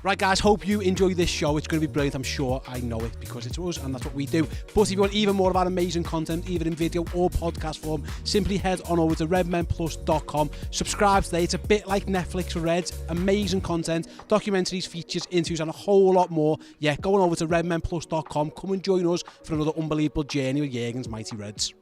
Right, guys, hope you enjoy this show. It's going to be brilliant, I'm sure. I know it because it's us and that's what we do. But if you want even more of our amazing content, either in video or podcast form, simply head on over to redmenplus.com. Subscribe today. It's a bit like Netflix for Reds. Amazing content, documentaries, features, interviews, and a whole lot more. Yeah, go on over to redmenplus.com. Come and join us for another unbelievable journey with Jurgen's Mighty Reds.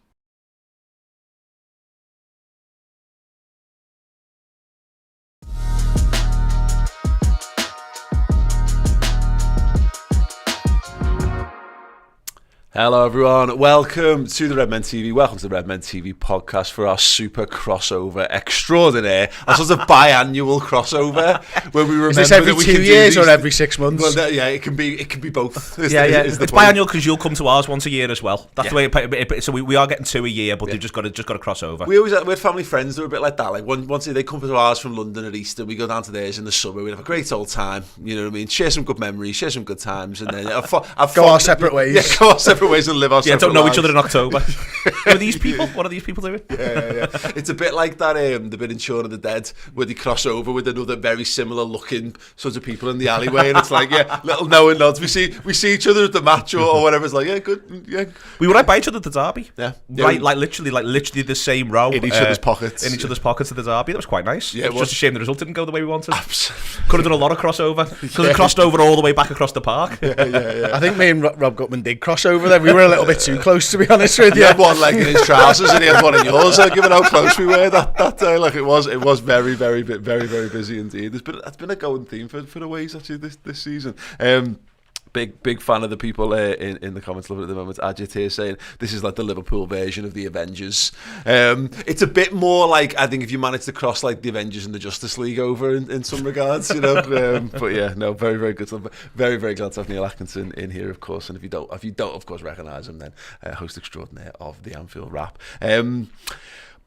Hello everyone, welcome to the Redmen TV, welcome to the Redmen TV Podcast for our super crossover extraordinaire, our sort of biannual crossover where we remember. Is this every 2 years or every 6 months? Well, yeah, it can be both. It's biannual because you'll come to ours once a year as well. That's the way so we are getting 2 a year, but they've just got to cross over. We had family friends that were a bit like that. Like once they come to ours from London at Easter, we go down to theirs in the summer. We have a great old time. You know what I mean? Share some good memories, share some good times, and then go our separate ways. Yeah, go our separate ways and live our separate don't know lives. each other in October. Who are these people? What are these people doing? Yeah. It's a bit like that the bit in Shaun of the Dead where they cross over with another very similar looking sort of people in the alleyway, and it's like, yeah, little knowing nods. We see each other at the match or whatever. It's like, yeah, good, yeah. We were right by each other at the derby. Yeah. Right, like literally the same row in each other's pockets. In each other's pockets at the derby. That was quite nice. Yeah, it was just a shame the result didn't go the way we wanted. Absolutely. Could have done a lot of crossover. Could have crossed over all the way back across the park. Yeah. I think me and Rob Gutman did cross over there. We were a little bit too close, to be honest with you. He had one leg in his trousers and he had one in yours. Given how close we were that day, like it was very busy indeed. It's been a going theme for the ways actually this season. Big fan of the people in the comments at the moment. Ajit here saying this is like the Liverpool version of the Avengers. It's a bit more like, I think, if you manage to cross like the Avengers and the Justice League over in some regards, you know. But yeah, no, very good stuff. Very glad to have Neil Atkinson in here, of course. And if you don't of course recognise him, then host extraordinaire of the Anfield Wrap.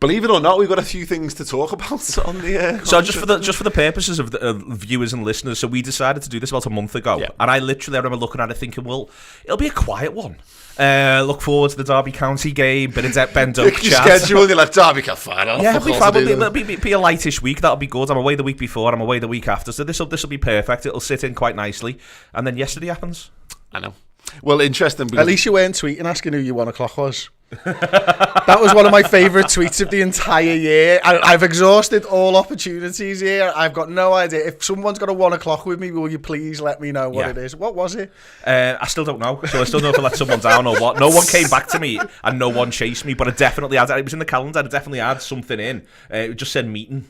Believe it or not, we've got a few things to talk about on the. So just for the purposes of the viewers and listeners, so we decided to do this about a month ago, and I remember looking at it thinking, well, it'll be a quiet one. Look forward to the Derby County game, bit of Ben Doak chat. Schedule, you're like, Derby can fine. Yeah, it'll be fine. It'll be a lightish week. That'll be good. I'm away the week before. I'm away the week after. So this will be perfect. It'll sit in quite nicely. And then yesterday happens. I know. Well, interesting. At least you weren't tweeting asking who your 1 o'clock was. That was one of my favourite tweets of the entire year. I've exhausted all opportunities here. I've got no idea. If someone's got a 1 o'clock with me, will you please let me know what it is? What was it? I still don't know. So I still don't know if I let someone down or what. No one came back to me and no one chased me, but I definitely had. It was in the calendar. I definitely had something in. It just said meeting.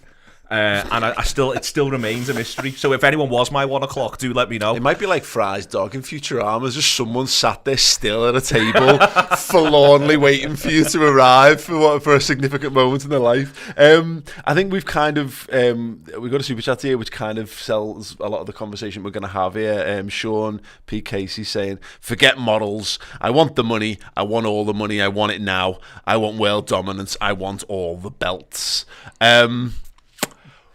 And it still remains a mystery. So if anyone was my 1 o'clock, do let me know. It might be like Fry's dog in Futurama. Just someone sat there still at a table, forlornly waiting for you to arrive for a significant moment in their life. I think we've kind of we've got a super chat here which kind of sells a lot of the conversation we're going to have here. Sean P. Casey saying, "Forget models. I want the money. I want all the money. I want it now. I want world dominance. I want all the belts."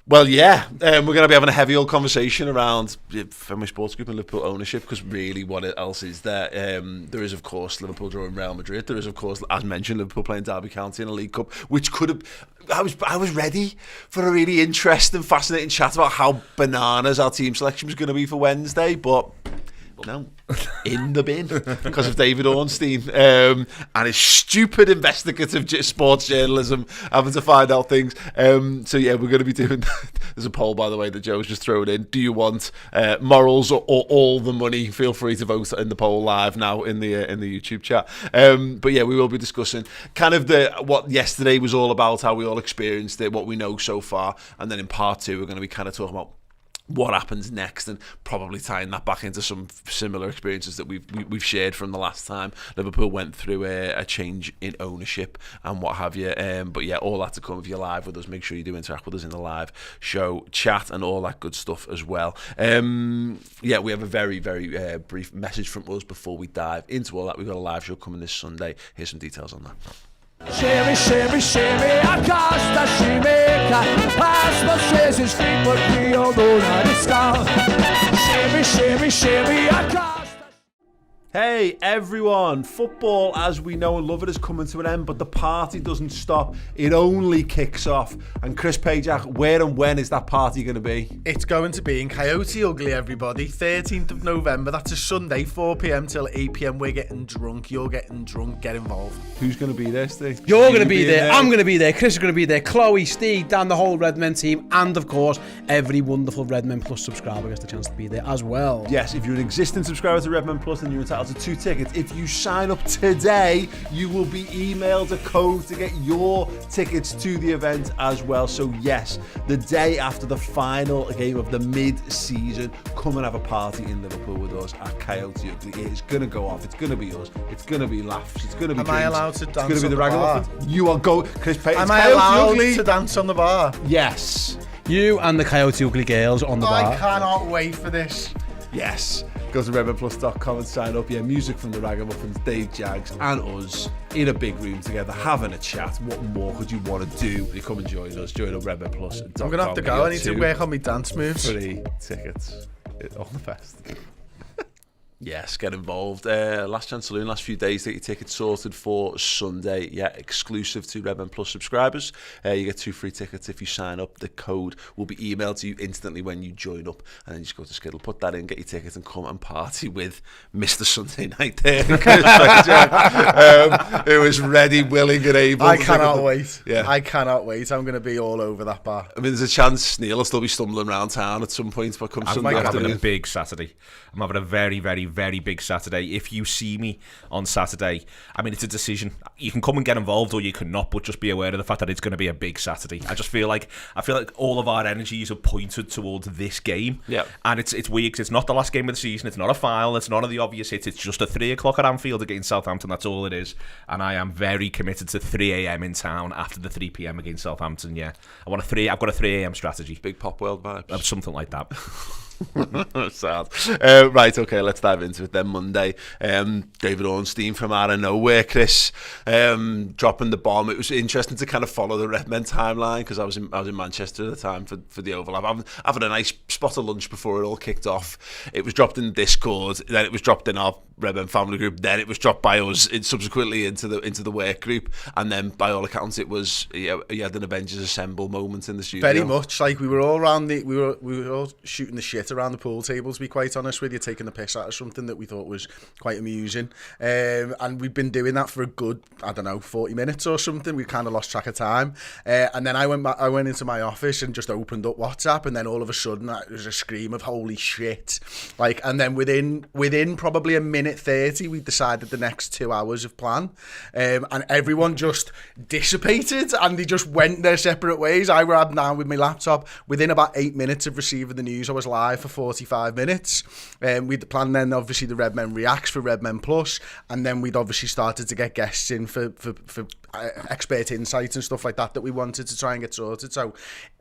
Well, yeah, we're going to be having a heavy old conversation around Fenway Sports Group and Liverpool ownership, because really what else is there? There is, of course, Liverpool drawing Real Madrid. There is, of course, as mentioned, Liverpool playing Derby County in a League Cup, which could have... I was ready for a really interesting, fascinating chat about how bananas our team selection was going to be for Wednesday, but... No, in the bin because of David Ornstein and his stupid investigative sports journalism, having to find out things. So yeah, we're going to be doing. There's a poll, by the way, that Joe's just thrown in. Do you want morals or all the money? Feel free to vote in the poll live now in the YouTube chat. But yeah, we will be discussing kind of what yesterday was all about, how we all experienced it, what we know so far, and then in part 2 we're going to be kind of talking about what happens next, and probably tying that back into some similar experiences that we've shared from the last time Liverpool went through a change in ownership and what have you. But yeah, all that to come. If you're live with us, make sure you do interact with us in the live show chat and all that good stuff as well. Yeah, we have a very brief message from us before we dive into all that. We've got a live show coming this Sunday. Here's some details on that. Shimmy, shimmy, shimmy, Acosta, Shimeka. Pass my says his feet, but Rio Luna discount. Shimmy, shimmy, shimmy, Acosta. Hey everyone, football as we know and love it is coming to an end, but the party doesn't stop, it only kicks off. And Chris Pajak, where and when is that party going to be? It's going to be in Coyote Ugly, everybody, 13th of November, that's a Sunday, 4pm till 8pm, we're getting drunk, you're getting drunk, get involved. Who's going to be there, Steve? You're going to be there, I'm going to be there, Chris is going to be there, Chloe, Steve, Dan, the whole Redmen team, and of course, every wonderful Redmen Plus subscriber gets the chance to be there as well. Yes, if you're an existing subscriber to Redmen Plus, then you're entitled to 2 tickets. If you sign up today, you will be emailed a code to get your tickets to the event as well. So yes, the day after the final game of the mid-season, come and have a party in Liverpool with us at Coyote Ugly. It's going to go off. It's going to be us. It's going to be laughs. It's going to be Am I allowed to dance It's going to be on the the bar? ragamuffin. You are going, Chris Payton. Am I allowed to dance on the bar? Yes. You and the Coyote Ugly girls on the bar. I cannot wait for this. Yes. Go to redmenplus.com and sign up. Yeah, music from the Ragamuffins, Dave Jags and us in a big room together, having a chat. What more could you want to do? You come and join us. Join up redmenplus.com. I'm going to have to go. I need to work on my dance moves. Free tickets. All the best. Yes, get involved. Last chance saloon, last few days to get your tickets sorted for Sunday. Yeah, exclusive to Redmen Plus subscribers. You get 2 free tickets if you sign up. The code will be emailed to you instantly when you join up, and then you just go to Skiddle, put that in, get your tickets, and come and party with Mr. Sunday Night there. It was ready, willing, and able. I cannot wait. Yeah. I cannot wait. I'm going to be all over that bar. I mean, there's a chance Neil will still be stumbling around town at some point, but come Sunday I'm having afternoon. a big Saturday. I'm having a very, very, very big Saturday. If you see me on Saturday, I mean, it's a decision. You can come and get involved or you can not, but just be aware of the fact that it's going to be a big Saturday. I feel like all of our energies are pointed towards this game. Yeah. And it's weird 'cause it's not the last game of the season. It's not a final. It's none of the obvious hits. It's just a 3 o'clock at Anfield against Southampton. That's all it is. And I am very committed to 3 a.m. in town after the 3 p.m. against Southampton. Yeah. I've got a 3 a.m. strategy. Big Pop World vibes. Something like that. Sad. Right, okay, let's dive into it then. Monday, David Ornstein from out of nowhere, Chris, dropping the bomb. It was interesting to kind of follow the Redmen timeline because I was in Manchester at the time for the overlap. Having a nice spot of lunch before it all kicked off. It was dropped in Discord, then it was dropped in our Redmen family group, then it was dropped by us subsequently into the work group, and then by all accounts it was you had an Avengers Assemble moment in the studio. Very much. Like we were all we were all shooting the shit around the pool table, to be quite honest with you, taking the piss out of something that we thought was quite amusing, and we've been doing that for a good 40 minutes or something. We kind of lost track of time, and then I went into my office and just opened up WhatsApp, and then all of a sudden it was a scream of holy shit, and then within probably a minute 30 we decided the next 2 hours of plan, and everyone just dissipated and they just went their separate ways. I grabbed now with my laptop. Within about 8 minutes of receiving the news, I was live for 45 minutes. We'd planned then obviously the Redmen Reacts for Redmen Plus, and then we'd obviously started to get guests in for expert insights and stuff like that we wanted to try and get sorted. So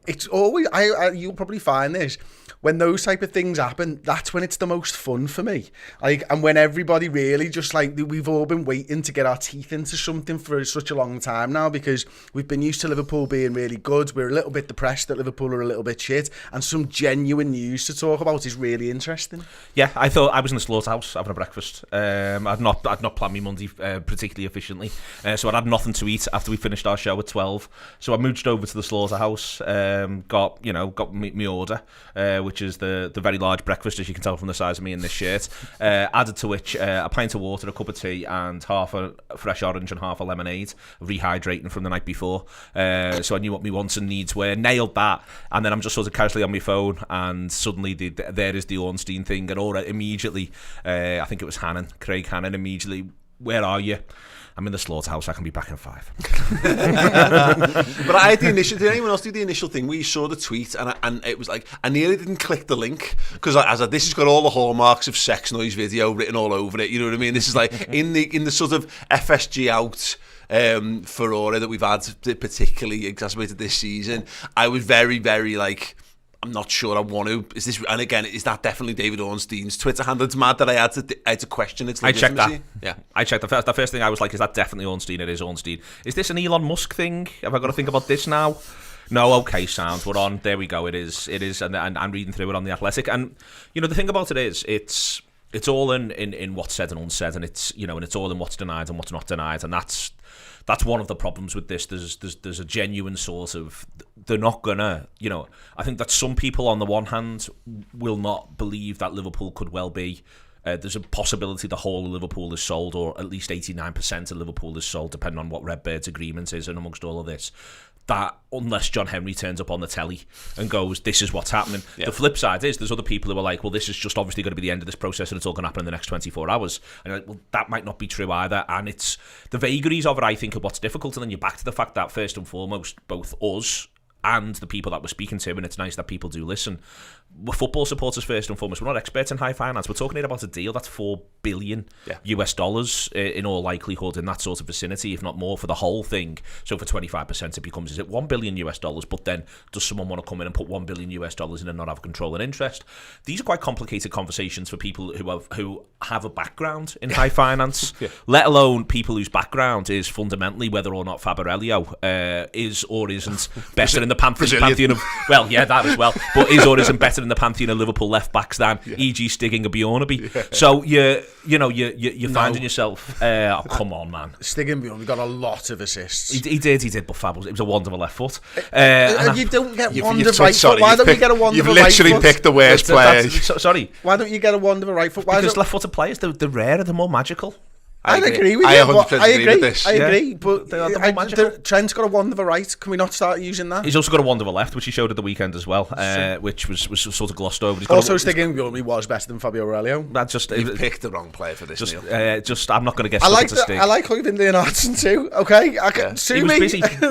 it's always, you'll probably find this, when those type of things happen, that's when it's the most fun for me. And when everybody really just we've all been waiting to get our teeth into something for such a long time now, because we've been used to Liverpool being really good. We're a little bit depressed that Liverpool are a little bit shit, and some genuine news to talk about is really interesting. Yeah, I thought I was in the slaughterhouse having a breakfast. I'd not planned my Monday particularly efficiently, so I'd had nothing to eat after we finished our show at 12. So I mooched over to the slaughterhouse, got me order, which is the very large breakfast, as you can tell from the size of me in this shirt. Added to which a pint of water, a cup of tea, and half a fresh orange and half a lemonade, rehydrating from the night before. So I knew what my wants and needs were, nailed that, and then I'm just sort of casually on my phone, and suddenly there is the Ornstein thing, and immediately, I think it was Craig Hannon, immediately, where are you? I'm in the slaughterhouse. I can be back in 5. But I had the initial. Did anyone else do the initial thing where you saw the tweet and it was like I nearly didn't click the link because this has got all the hallmarks of sex noise video written all over it. You know what I mean? This is like in the sort of FSG out furore that we've had, particularly exacerbated this season. I was very, very I'm not sure I want to. Is this? And again, is that definitely David Ornstein's Twitter handle? It's mad that I had to question its legitimacy. I checked that. Yeah, I checked the first thing I was like, is that definitely Ornstein? It is Ornstein. Is this an Elon Musk thing? Have I got to think about this now? No, okay, sound. We're on. There we go. It is. And I'm reading through it on The Athletic. And, the thing about it is, it's It's all in what's said and unsaid, and it's and it's all in what's denied and what's not denied, and that's one of the problems with this. There's a genuine sort of, they're not gonna, I think that some people on the one hand will not believe that Liverpool could well be. There's a possibility the whole of Liverpool is sold, or at least 89% of Liverpool is sold, depending on what Redbird's agreement is, and amongst all of this, that unless John Henry turns up on the telly and goes, this is what's happening. Yeah. The flip side is there's other people who are like, well, this is just obviously going to be the end of this process and it's all going to happen in the next 24 hours. And you're like, well, that might not be true either. And it's the vagaries of it, I think, are what's difficult. And then you're back to the fact that first and foremost, both us and the people that we're speaking to, and it's nice that people do listen, we're football supporters first and foremost. We're not experts in high finance. We're talking here about a deal that's $4 billion US dollars in all likelihood, in that sort of vicinity, if not more, for the whole thing. So for 25% it becomes, is it $1 billion US dollars? But then does someone want to come in and put $1 billion US dollars in and not have control and interest? These are quite complicated conversations for people who have a background in high finance, let alone people whose background is fundamentally whether or not Fab Aurelio is or isn't better in the pantheon of, well, yeah, that as well, but is or isn't better in the pantheon of Liverpool left backs than E.G. Stiging or Bjornaby. So you're finding yourself, oh, come on, man. Stiging Bjornaby got a lot of assists. He did, but Fab it was a wonderful left foot. You don't get wonder right foot. Why don't you get a wonder right foot? You've literally picked the worst player. Sorry. Why don't you get a wonder right foot? Because left-footed players, they're rarer, they're more magical. I agree with you. I 100% agree with this. I agree, but Trent's got a wand of a right. Can we not start using that? He's also got a wand of a left, which he showed at the weekend as well, which was sort of glossed over. Also, Stiging Bjornaby was better than Fabio Aurelio. You've picked the wrong player for this, Neil. I'm not going to get stuck into Stig. I like Højvind Leonardsen too. Okay, sue me.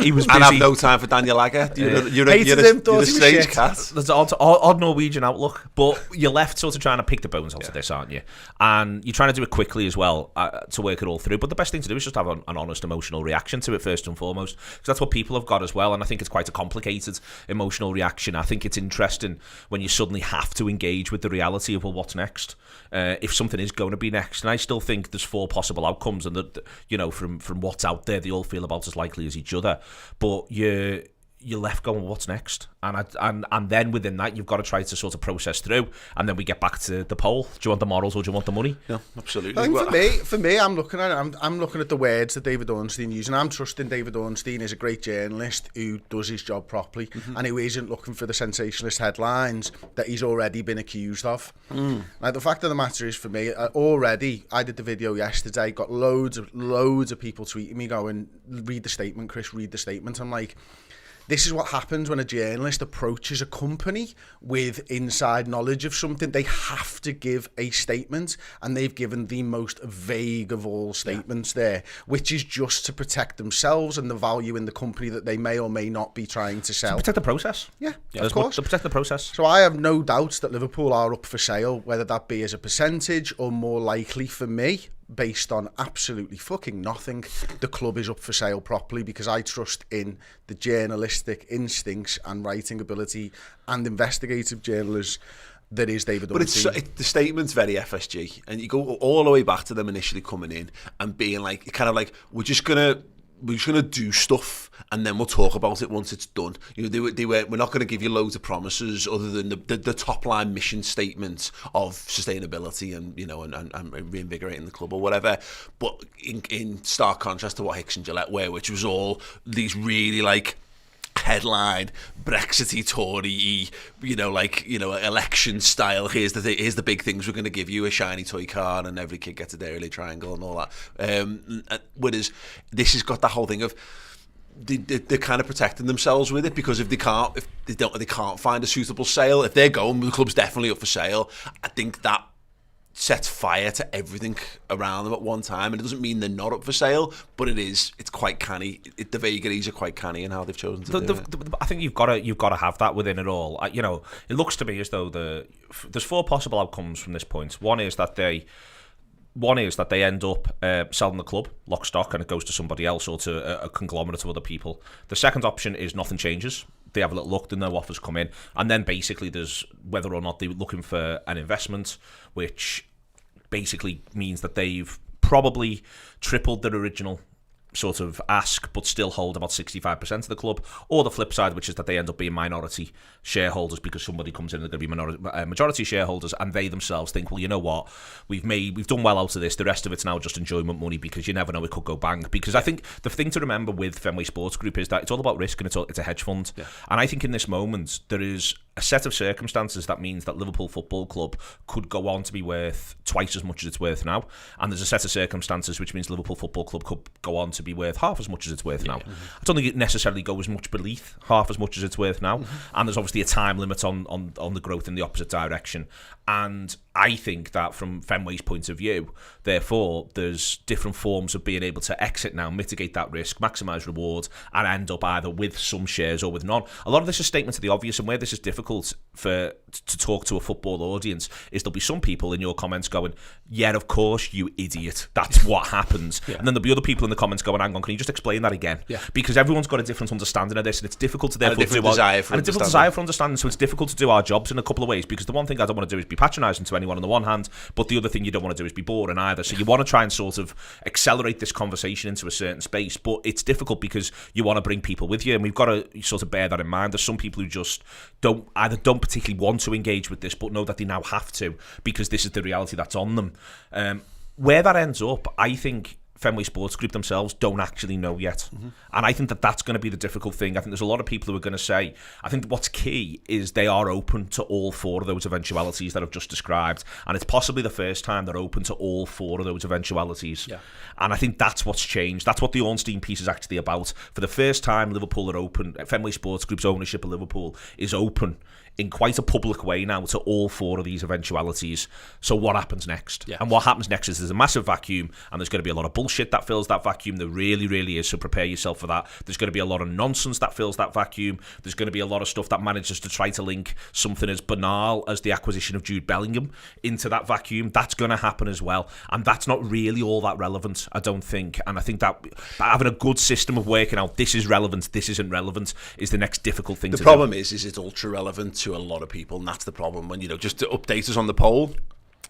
He was busy. And have no time for Daniel Agger. You're a strange cat. There's an odd Norwegian outlook, but you're left sort of trying to pick the bones out of this, aren't you? And you're trying to do it quickly as well to work it all through. But the best thing to do is just have an honest emotional reaction to it first and foremost, because that's what people have got as well. And I think it's quite a complicated emotional reaction. I think it's interesting when you suddenly have to engage with the reality of, well, what's next, if something is going to be next. And I still think there's 4 possible outcomes, and that, from what's out there, they all feel about as likely as each other. But you're left going, well, what's next? And then within that, you've got to try to sort of process through, and then we get back to the poll. Do you want the morals or do you want the money? Yeah, absolutely. I think for me, I'm looking at it. I'm looking at the words that David Ornstein used, and I'm trusting David Ornstein is a great journalist who does his job properly, and who isn't looking for the sensationalist headlines that he's already been accused of. Now, the fact of the matter is, for me, I did the video yesterday, got loads of people tweeting me going, read the statement, Chris, read the statement. I'm like, this is what happens when a journalist approaches a company with inside knowledge of something. They have to give a statement, and they've given the most vague of all statements there, which is just to protect themselves and the value in the company that they may or may not be trying to sell. To protect the process. Yeah, of course. To protect the process. So I have no doubts that Liverpool are up for sale, whether that be as a percentage or more likely for me, based on absolutely fucking nothing, the club is up for sale properly, because I trust in the journalistic instincts and writing ability and investigative journalism that is David Ornstein. But the statement's very FSG, and you go all the way back to them initially coming in and being like, kind of like, we're just gonna do stuff and then we'll talk about it once it's done. We're not going to give you loads of promises other than the top line mission statement of sustainability and reinvigorating the club or whatever. But in stark contrast to what Hicks and Gillette were, which was all these really like headline Brexity Tory, election style. Here's the big things we're going to give you: a shiny toy car and every kid gets a Dairy Triangle and all that. Whereas this has got the whole thing of they're kind of protecting themselves with it, because if they can't find a suitable sale, if they're going, the club's definitely up for sale. I think that sets fire to everything around them at one time, and it doesn't mean they're not up for sale, but it's quite canny. The vagaries are quite canny in how they've chosen to do it. I think you've got to have that within it all. It looks to me as though there's 4 possible outcomes from this point. One is that they end up selling the club, lock, stock, and it goes to somebody else or to a conglomerate of other people. The second option is nothing changes. They have a little look, then no offers come in. And then basically there's whether or not they're looking for an investment, which basically means that they've probably tripled their original sort of ask but still hold about 65% of the club, or the flip side, which is that they end up being minority shareholders because somebody comes in and they're going to be majority shareholders, and they themselves think, well, you know what, we've done well out of this, the rest of it's now just enjoyment money, because you never know, it could go bang. Because I think the thing to remember with Fenway Sports Group is that it's all about risk, and it's a hedge fund. And I think in this moment there is a set of circumstances that means that Liverpool Football Club could go on to be worth twice as much as it's worth now, and there's a set of circumstances which means Liverpool Football Club could go on to be worth half as much as it's worth now. I don't think it necessarily goes much beneath half as much as it's worth now, and there's obviously a time limit on the growth in the opposite direction. And I think that from Fenway's point of view, therefore, there's different forms of being able to exit now, mitigate that risk, maximise reward, and end up either with some shares or with none. A lot of this is statement to the obvious, and where this is difficult to talk to a football audience is there'll be some people in your comments going, yeah, of course, you idiot, that's what happens. And then there'll be other people in the comments going, hang on, can you just explain that again? Because everyone's got a different understanding of this, and it's difficult to therefore do a different desire for understanding. So it's difficult to do our jobs in a couple of ways, because the one thing I don't want to do is be patronising to anyone on the one hand, but the other thing you don't want to do is be boring either. So you want to try and sort of accelerate this conversation into a certain space, but it's difficult because you want to bring people with you, and we've got to sort of bear that in mind. There's some people who just don't particularly want to engage with this, but know that they now have to, because this is the reality that's on them. Where that ends up, I think Fenway Sports Group themselves don't actually know yet. And I think that that's going to be the difficult thing. I think there's a lot of people who are going to say, I think what's key is they are open to all four of those eventualities that I've just described. And it's possibly the first time they're open to all four of those eventualities. And I think that's what's changed. That's what the Ornstein piece is actually about. For the first time, Liverpool are open. Fenway Sports Group's ownership of Liverpool is open in quite a public way now to all four of these eventualities. So what happens next? And what happens next is there's a massive vacuum, and there's going to be a lot of bullshit that fills that vacuum. There really, really is, so prepare yourself for that. There's going to be a lot of nonsense that fills that vacuum. There's going to be a lot of stuff that manages to try to link something as banal as the acquisition of Jude Bellingham into that vacuum. That's going to happen as well, and that's not really all that relevant, I don't think. And I think that having a good system of working out this is relevant, this isn't relevant, is the next difficult thing to do. The problem is it's ultra relevant to a lot of people, and that's the problem. When, just to update us on the poll,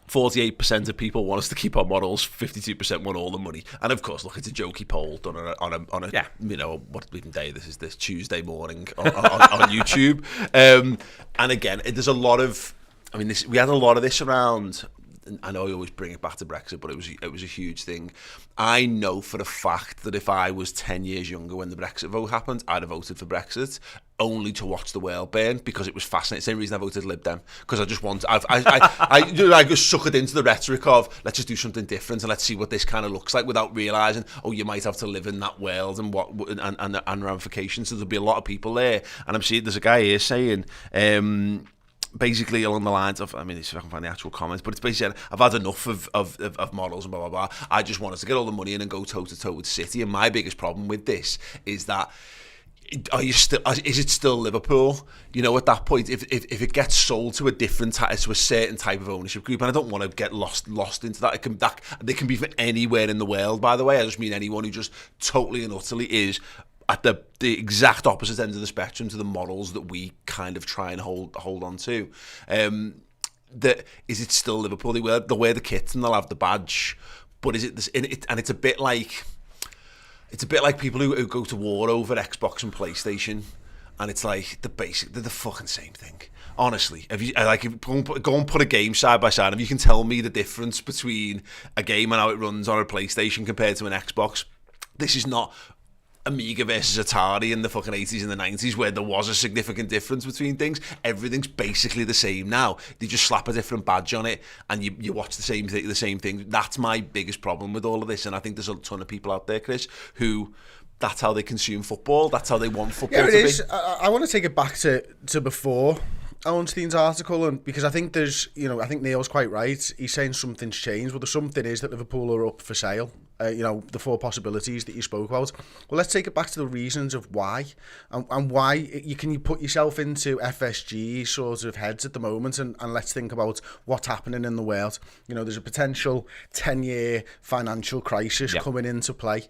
48% of people want us to keep our models, 52% want all the money. And of course, look, it's a jokey poll done on a what even day this is, this Tuesday morning on YouTube. And again, there's a lot of, we had a lot of this around. I know I always bring it back to Brexit, but it was a huge thing. I know for a fact that if I was 10 years younger when the Brexit vote happened, I'd have voted for Brexit, only to watch the world burn, because it was fascinating. Same reason I voted Lib Dem, because I just want, I just suckered into the rhetoric of, let's just do something different and let's see what this kind of looks like, without realising, you might have to live in that world and what and ramifications. So there'll be a lot of people there, and I'm seeing there's a guy here saying, basically along the lines of, if I can find the actual comments, but it's basically, I've had enough of models and blah, blah, blah. I just want us to get all the money in and go toe-to-toe with City. And my biggest problem with this is that, is it still Liverpool? At that point, if it gets sold to to a certain type of ownership group, and I don't want to get lost into that. They can be from anywhere in the world, by the way. I just mean anyone who just totally and utterly is at the exact opposite end of the spectrum to the models that we kind of try and hold on to. Is it still Liverpool? They'll wear the kit and they'll have the badge, but is it this? And it's a bit like people who go to war over Xbox and PlayStation, and it's like they're the fucking same thing. Honestly, go and put a game side by side, if you can tell me the difference between a game and how it runs on a PlayStation compared to an Xbox, this is not Amiga versus Atari in the fucking 80s and the 90s, where there was a significant difference between things. Everything's basically the same now. They just slap a different badge on it and you watch the same thing. That's my biggest problem with all of this, and I think there's a ton of people out there, Chris, who that's how they consume football. That's how they want football to be. I want to take it back to before Ornstein's article, and because I think there's, I think Neil's quite right. He's saying something's changed. Well, the something is that Liverpool are up for sale. The four possibilities that you spoke about. Well, let's take it back to the reasons of why, and why you put yourself into FSG sort of heads at the moment, and let's think about what's happening in the world. There's a potential 10-year financial crisis coming into play.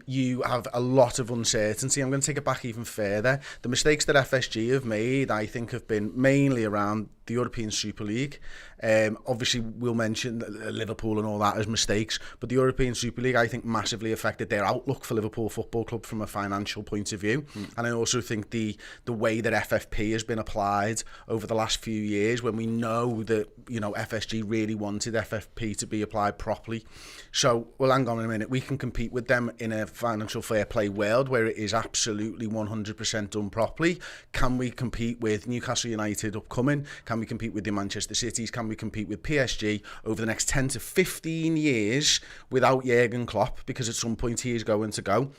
you have a lot of uncertainty. I'm going to take it back even further. The mistakes that FSG have made, I think, have been mainly around the European Super League. Obviously, we'll mention Liverpool and all that as mistakes, but the European Super League, I think, massively affected their outlook for Liverpool Football Club from a financial point of view. And I also think the way that FFP has been applied over the last few years, when we know that, you know, FSG really wanted FFP to be applied properly. So, well, hang on a minute, we can compete with them in a financial fair play world where it is absolutely 100% done properly. Can we compete with Newcastle United upcoming? Can we compete with the Manchester Cities? Can we compete with PSG over the next 10 to 15 years without Jurgen Klopp? Because at some point he is going to go.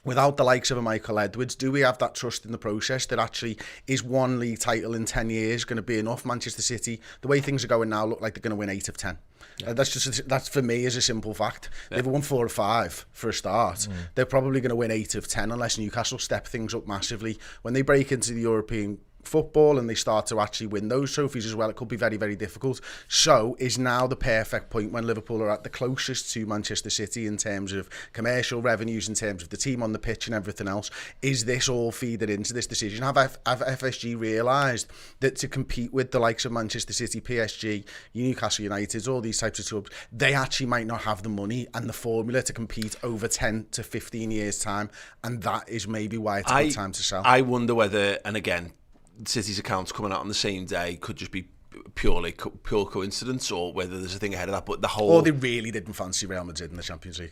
Without the likes of a Michael Edwards, do we have that trust in the process that actually is one league title in 10 years going to be enough? Manchester City, the way things are going now, look like they're going to win 8 of 10. Yeah. That's for me is a simple fact. Yeah. They've won 4 or 5 for a start. They're probably going to win 8 of 10 unless Newcastle step things up massively. When they break into the European football and they start to actually win those trophies as well, it could be very, very difficult. So is now the perfect point when Liverpool are at the closest to Manchester City in terms of commercial revenues, in terms of the team on the pitch and everything else. Is this all feeding into this decision? Have FSG realised that to compete with the likes of Manchester City, PSG, Newcastle United, all these types of clubs, they actually might not have the money and the formula to compete over 10 to 15 years time, and that is maybe why it's a good time to sell. I wonder whether, and again, City's accounts coming out on the same day could just be pure coincidence, or whether there's a thing ahead of that. But the whole, or they really didn't fancy Real Madrid in the Champions League.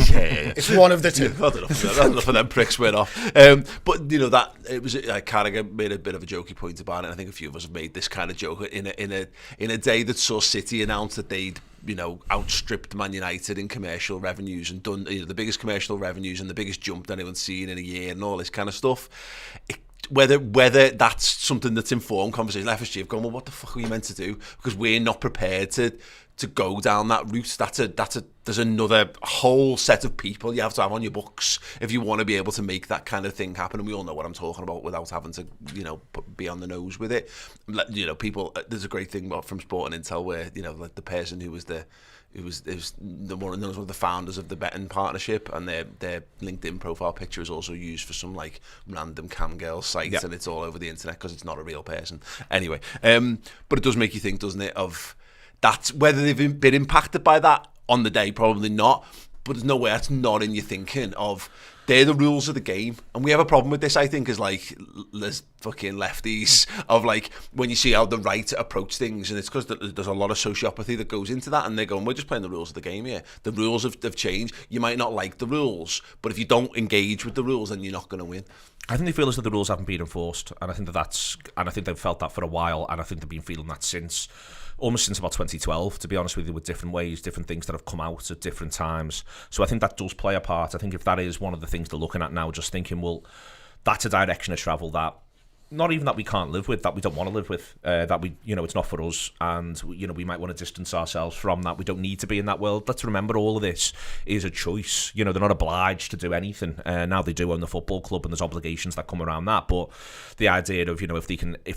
yeah. It's one of the two. I don't know for them pricks went off. But you know that it was Carragher made a bit of a jokey point about it. I think a few of us have made this kind of joke in a day that saw City announce that they'd, you know, outstripped Man United in commercial revenues and done, you know, the biggest commercial revenues and the biggest jump that anyone's seen in a year and all this kind of stuff. Whether that's something that's informed conversation, FSG have gone, well, what the fuck are we meant to do? Because we're not prepared to go down that route. There's another whole set of people you have to have on your books if you want to be able to make that kind of thing happen. And we all know what I'm talking about without having to, you know, be on the nose with it. You know, people. There's a great thing from Sporting Intel where, you know, like the person who was one of the founders of the betting partnership, and their LinkedIn profile picture is also used for some like random cam girl site, and it's all over the internet because it's not a real person. Anyway, but it does make you think, doesn't it, of that, whether they've been impacted by that on the day, probably not, but there's no way that's not in your thinking of they're the rules of the game. And we have a problem with this, I think, as like there's fucking lefties of like when you see how the right approach things, and it's because there's a lot of sociopathy that goes into that, and they're going, we're just playing the rules of the game here. The rules have changed. You might not like the rules, but if you don't engage with the rules, then you're not going to win. I think they feel as though the rules haven't been enforced, and I think I think they've felt that for a while, and I think they've been feeling that almost since about 2012, to be honest with you, with different ways, different things that have come out at different times. So I think that does play a part. I think if that is one of the things they're looking at now, just thinking, well, that's a direction of travel that not even that we can't live with, that we don't want to live with, that we, you know, it's not for us, and, you know, we might want to distance ourselves from that. We don't need to be in that world. Let's remember, all of this is a choice. You know, they're not obliged to do anything. Now they do own the football club, and there's obligations that come around that. But the idea of, you know, if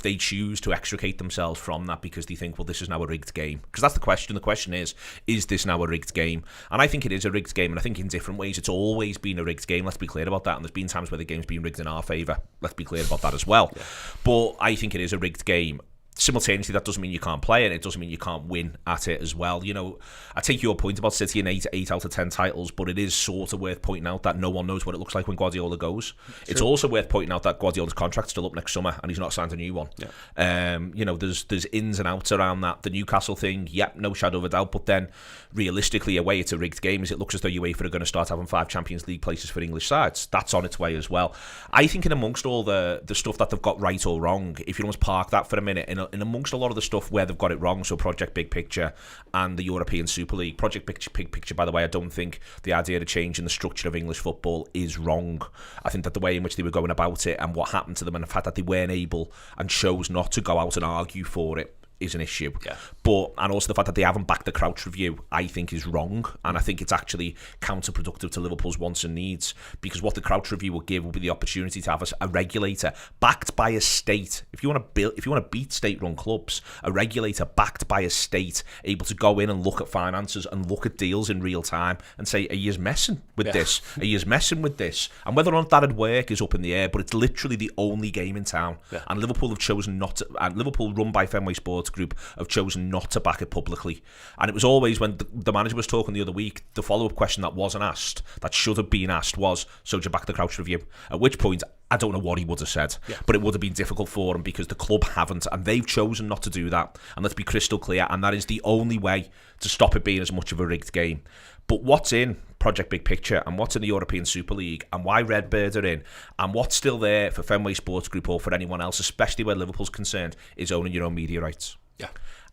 they choose to extricate themselves from that because they think, well, this is now a rigged game, because that's the question. The question is this now a rigged game? And I think it is a rigged game, and I think in different ways it's always been a rigged game. Let's be clear about that. And there's been times where the game's been rigged in our favour. Let's be clear about that as well. Yeah. But I think it is a rigged game. Simultaneously, that doesn't mean you can't play it. It doesn't mean you can't win at it as well. You know, I take your point about City and 8 out of 10 titles, but it is sort of worth pointing out that no one knows what it looks like when Guardiola goes. True. It's also worth pointing out that Guardiola's contract's still up next summer, and he's not signed a new one. Yeah. You know, there's ins and outs around that. The Newcastle thing, no shadow of a doubt. But then, realistically, away it's a rigged game. As it looks as though UEFA are going to start having 5 Champions League places for English sides. That's on its way as well. I think in amongst all the stuff that they've got right or wrong, if you almost park that for a minute, in amongst a lot of the stuff where they've got it wrong, so Project Big Picture and the European Super League. Project Big Picture, by the way, I don't think the idea of changing the structure of English football is wrong. I think that the way in which they were going about it and what happened to them, and the fact that they weren't able and chose not to go out and argue for it, is an issue. Yeah. But, and also the fact that they haven't backed the Crouch review, I think is wrong. And I think it's actually counterproductive to Liverpool's wants and needs, because what the Crouch review will give will be the opportunity to have a regulator backed by a state. If you want to beat state-run clubs, a regulator backed by a state, able to go in and look at finances and look at deals in real time and say, are you messing with this? Are you messing with this? And whether or not that'd work is up in the air, but it's literally the only game in town. Yeah. And Liverpool have chosen not to, and Liverpool, run by Fenway Sports Group, have chosen not to back it publicly. And it was always, when the manager was talking the other week, the follow-up question that wasn't asked, that should have been asked, was, so did you back the Crouch review? At which point, I don't know what he would have said, but it would have been difficult for him because the club haven't, and they've chosen not to do that. And let's be crystal clear, and that is the only way to stop it being as much of a rigged game. But what's in Project Big Picture, and what's in the European Super League, and why Redbird are in, and what's still there for Fenway Sports Group or for anyone else, especially where Liverpool's concerned, is owning your own media rights. Yeah.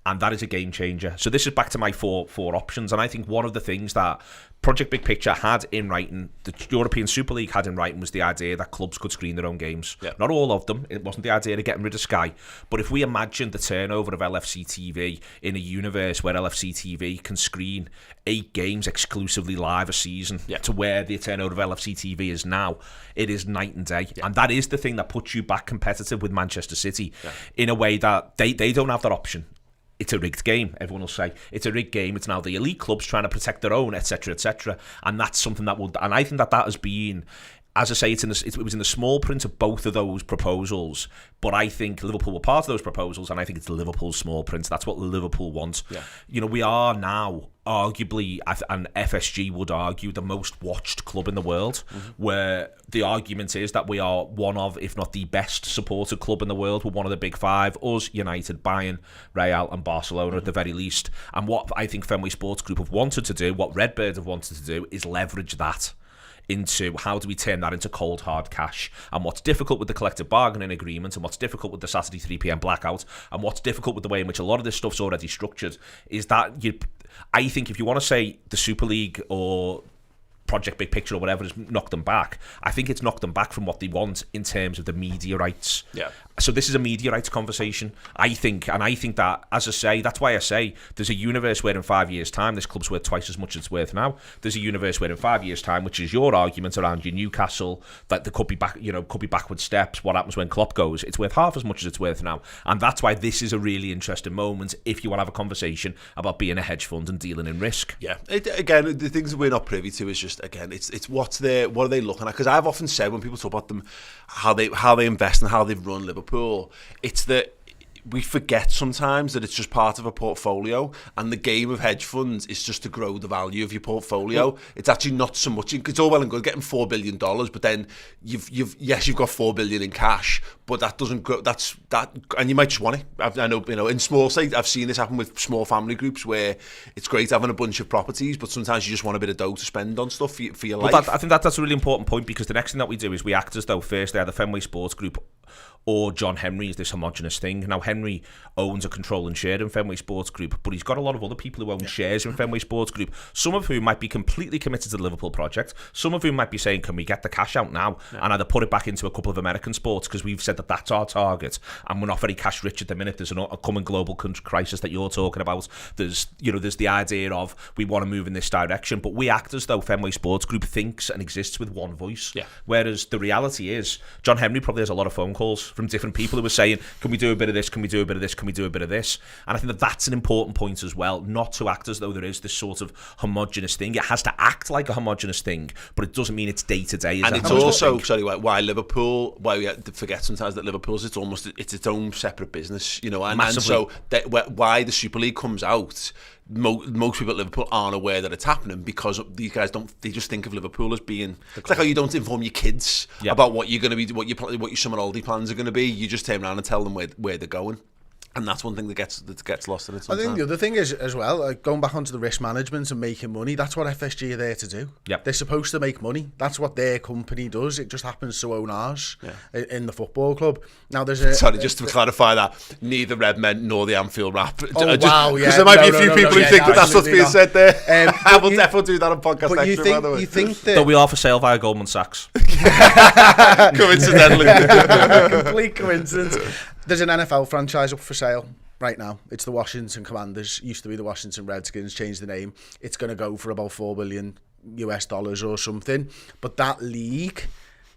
And that is a game changer. So this is back to my four options. And I think one of the things that Project Big Picture had in writing, the European Super League had in writing, was the idea that clubs could screen their own games. Yeah. Not all of them. It wasn't the idea of getting rid of Sky. But if we imagine the turnover of LFC TV in a universe where LFC TV can screen 8 games exclusively live a season to where the turnover of LFC TV is now, it is night and day. Yeah. And that is the thing that puts you back competitive with Manchester City in a way that they don't have that option. It's a rigged game, everyone will say. It's a rigged game. It's now the elite clubs trying to protect their own, etc., etc. And that's something that will... And I think that has been... As I say, it was in the small print of both of those proposals, but I think Liverpool were part of those proposals, and I think it's Liverpool's small print. That's what Liverpool wants. Yeah. You know, we are now arguably, and FSG would argue, the most watched club in the world, where the argument is that we are one of, if not the best supported club in the world. We're one of the big 5, us, United, Bayern, Real and Barcelona at the very least. And what I think Fenway Sports Group have wanted to do, what Redbird have wanted to do, is leverage that into how do we turn that into cold hard cash. And what's difficult with the collective bargaining agreement, and what's difficult with the Saturday 3 p.m. blackout, and what's difficult with the way in which a lot of this stuff's already structured, is that I think if you want to say the Super League or Project Big Picture or whatever has knocked them back, I think it's knocked them back from what they want in terms of the media rights. Yeah. So this is a media rights conversation, I think, and I think that, as I say, that's why I say there's a universe where in 5 years' time this club's worth twice as much as it's worth now. There's a universe where in 5 years' time, which is your argument around your Newcastle, that there could be backward steps. What happens when Klopp goes? It's worth half as much as it's worth now, and that's why this is a really interesting moment if you want to have a conversation about being a hedge fund and dealing in risk. Yeah. Again, the things that we're not privy to is just, again, it's what are they looking at? Because I've often said when people talk about them, how they invest and how they've run Liverpool, it's that we forget sometimes that it's just part of a portfolio, and the game of hedge funds is just to grow the value of your portfolio. It's actually not so much. It's all well and good getting $4 billion, but then you've got $4 billion in cash, but that doesn't grow. That's that, and you might just want it. I know, in small state, I've seen this happen with small family groups where it's great having a bunch of properties, but sometimes you just want a bit of dough to spend on stuff for your life. I think that's a really important point, because the next thing that we do is we act as though firstly either Fenway Sports Group or John Henry is this homogenous thing. Now, Henry owns a controlling share in Fenway Sports Group, but he's got a lot of other people who own shares in Fenway Sports Group, some of whom might be completely committed to the Liverpool project, some of whom might be saying, can we get the cash out now and either put it back into a couple of American sports, because we've said that that's our target, and we're not very cash rich at the minute. There's a coming global crisis that you're talking about. There's the idea of we want to move in this direction, but we act as though Fenway Sports Group thinks and exists with one voice. Yeah. Whereas the reality is, John Henry probably has a lot of phone calls from different people who are saying, can we do a bit of this, can we do a bit of this, can we do a bit of this? And I think that that's an important point as well, not to act as though there is this sort of homogenous thing. It has to act like a homogenous thing, but it doesn't mean it's day to day. And it's also, why Liverpool, why we forget sometimes that Liverpool's it's its own separate business, and so why the Super League comes out, most people at Liverpool aren't aware that it's happening, because these guys they just think of Liverpool as being, it's like how you don't inform your kids about what you're going to be, what your summer holiday plans are going to be. You just turn around and tell them where they're going. And that's one thing that gets lost in it sometimes. I think the other thing is, as well, going back onto the risk management and making money, that's what FSG are there to do. Yep. They're supposed to make money. That's what their company does. It just happens to own ours in the football club. Now, there's just to clarify that, neither Redmen nor the Anfield Wrap. Oh, wow, because there might be a few people who think that's what's being said there. I will definitely do that on podcast extra, by the way. You think that... Though we are for sale via Goldman Sachs. Coincidentally. Complete coincidence. There's an NFL franchise up for sale right now. It's the Washington Commanders. Used to be the Washington Redskins. Changed the name. It's going to go for about $4 billion or something. But that league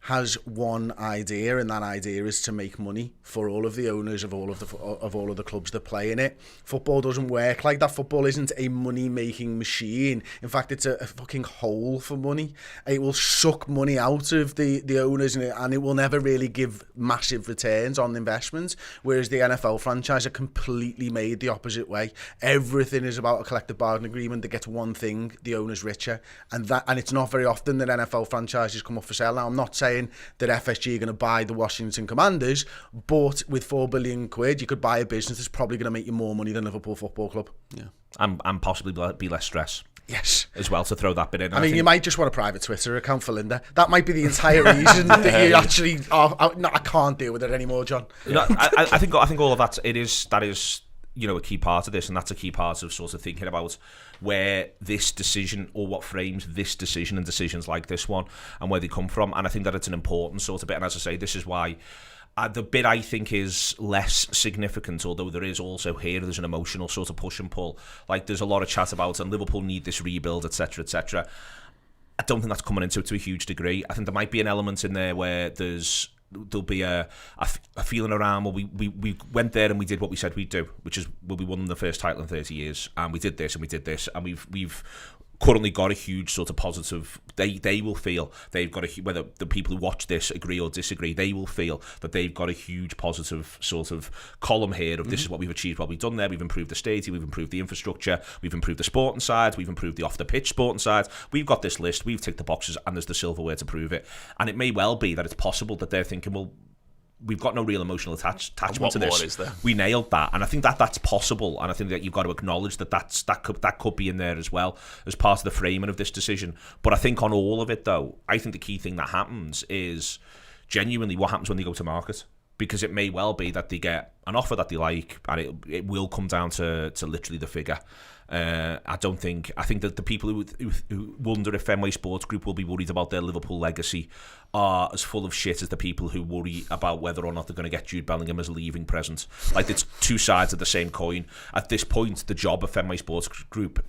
has one idea, and that idea is to make money for all of the owners of all of the clubs that play in it. Football doesn't work like that. Football isn't a money-making machine. In fact, it's a fucking hole for money. It will suck money out of the owners, and it will never really give massive returns on investments, whereas the NFL franchise are completely made the opposite way. Everything is about a collective bargaining agreement that gets one thing, the owners richer, and it's not very often that NFL franchises come up for sale. Now, I'm not saying that FSG are going to buy the Washington Commanders, but with £4 billion, you could buy a business that's probably going to make you more money than Liverpool Football Club. Yeah, and possibly be less stress. Yes, as well, to throw that bit in. I mean, you might just want a private Twitter account for Linda. That might be the entire reason that you actually. No, I can't deal with it anymore, John. No, I think all of that. That is a key part of this, and that's a key part of sort of thinking about where this decision, or what frames this decision and decisions like this one, and where they come from. And I think that it's an important sort of bit. And as I say, this is why the bit I think is less significant, although there is also here, there's an emotional sort of push and pull. Like, there's a lot of chat about, and Liverpool need this rebuild, etc., etc. I don't think that's coming into it to a huge degree. I think there might be an element in there where there'll be a feeling around, well, we went there and we did what we said we'd do, which is, well, we won the first title in 30 years, and we did this and we did this, and we've currently got a huge sort of positive. They will feel they've got whether the people who watch this agree or disagree, they will feel that they've got a huge positive sort of column here of this is what we've achieved, what we've done there. We've improved the stadium, we've improved the infrastructure, we've improved the sporting side, we've improved the off the pitch sporting side. We've got this list, we've ticked the boxes, and there's the silverware to prove it. And it may well be that it's possible that they're thinking, well, we've got no real emotional attachment to this. Is there? We nailed that, and I think that's possible. And I think that you've got to acknowledge that could be in there as well as part of the framing of this decision. But I think on all of it, though, I think the key thing that happens is genuinely what happens when they go to market. Because it may well be that they get an offer that they like, and it will come down to literally the figure. I think that the people who wonder if Fenway Sports Group will be worried about their Liverpool legacy are as full of shit as the people who worry about whether or not they're going to get Jude Bellingham as a leaving present. Like, it's two sides of the same coin. At this point, the job of Fenway Sports Group,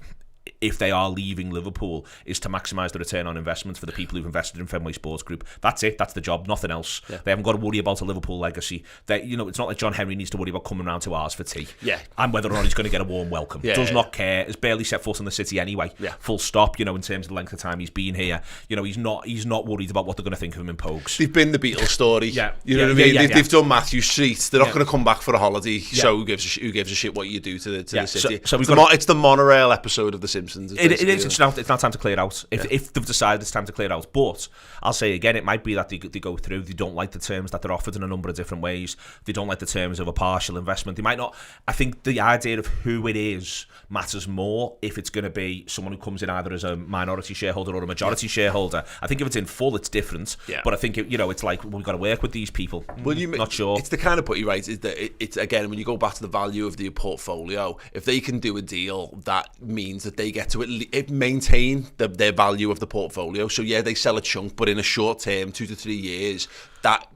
if they are leaving Liverpool, is to maximise the return on investment for the people who've invested in Fenway Sports Group. That's it. That's the job. Nothing else. Yeah. They haven't got to worry about a Liverpool legacy. It's not like John Henry needs to worry about coming round to ours for tea. Yeah. And whether or not he's going to get a warm welcome. Does not care. Has barely set foot in the city anyway. Yeah. Full stop. In terms of the length of time he's been here. He's not worried about what they're going to think of him in Pogues. They've been the Beatles story. Yeah. You know what I mean? They've done Matthew Street. They're not going to come back for a holiday. Yeah. So who gives a shit what you do to the city? So it's the monorail episode of The Simpsons. It is. It's now time to clear out. If they've decided it's time to clear out. But I'll say again, it might be that they go through, they don't like the terms that they're offered in a number of different ways. They don't like the terms of a partial investment. They might not. I think the idea of who it is matters more if it's going to be someone who comes in either as a minority shareholder or a majority shareholder. I think if it's in full, it's different. Yeah. But I think it's like, we've got to work with these people. Well, not sure. It's the kind of put you right. Is that it's again, when you go back to the value of the portfolio, if they can do a deal that means that they get to maintain their value of the portfolio. So yeah, they sell a chunk, but in a short term, 2 to 3 years, that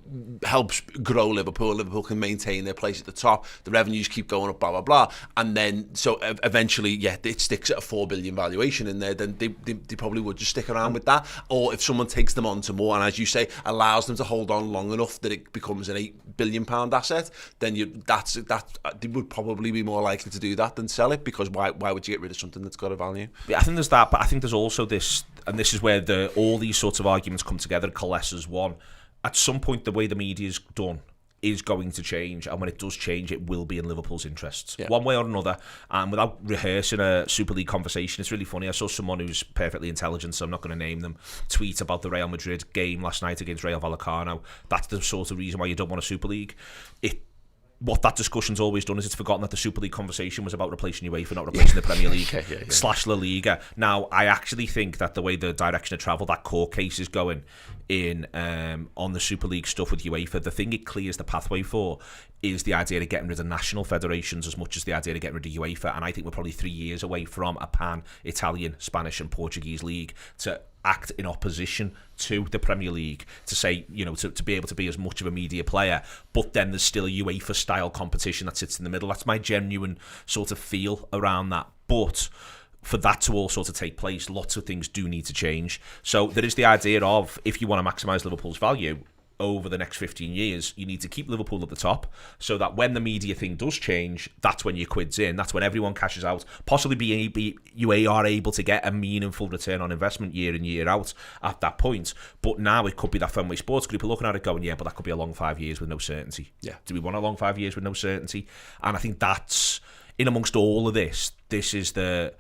helps grow Liverpool. Liverpool can maintain their place at the top. The revenues keep going up, blah, blah, blah. And then, so eventually, it sticks at a 4 billion valuation in there, then they probably would just stick around with that. Or if someone takes them on to more, and as you say, allows them to hold on long enough that it becomes an £8 billion asset, then they would probably be more likely to do that than sell it, because why would you get rid of something that's got a value? Yeah, I think there's that, but I think there's also this, and this is where all these sorts of arguments come together, coalesce as one. At some point, the way the media's done is going to change, and when it does change, it will be in Liverpool's interests, one way or another. And without rehearsing a Super League conversation, it's really funny. I saw someone who's perfectly intelligent, so I'm not going to name them, tweet about the Real Madrid game last night against Rayo Vallecano. That's the sort of reason why you don't want a Super League. What that discussion's always done is it's forgotten that the Super League conversation was about replacing UEFA, not replacing the Premier League / La Liga. Now, I actually think that the way the direction of travel that court case is going in on the Super League stuff with UEFA. The thing it clears the pathway for is the idea of getting rid of national federations as much as the idea of getting rid of UEFA. And I think we're probably 3 years away from a pan-Italian, Spanish and Portuguese league to act in opposition to the Premier League, to say, you know, to be able to be as much of a media player, but then there's still a UEFA-style competition that sits in the middle. That's my genuine sort of feel around that. But for that to all sort of take place, lots of things do need to change. So there is the idea of, if you want to maximise Liverpool's value over the next 15 years, you need to keep Liverpool at the top, so that when the media thing does change, that's when your quid's in, that's when everyone cashes out, possibly you are able to get a meaningful return on investment year in, year out at that point. But now it could be that Fenway Sports Group are looking at it going, yeah, but that could be a long 5 years with no certainty. Yeah. Do we want a long 5 years with no certainty? And I think that's, in amongst all of this, these are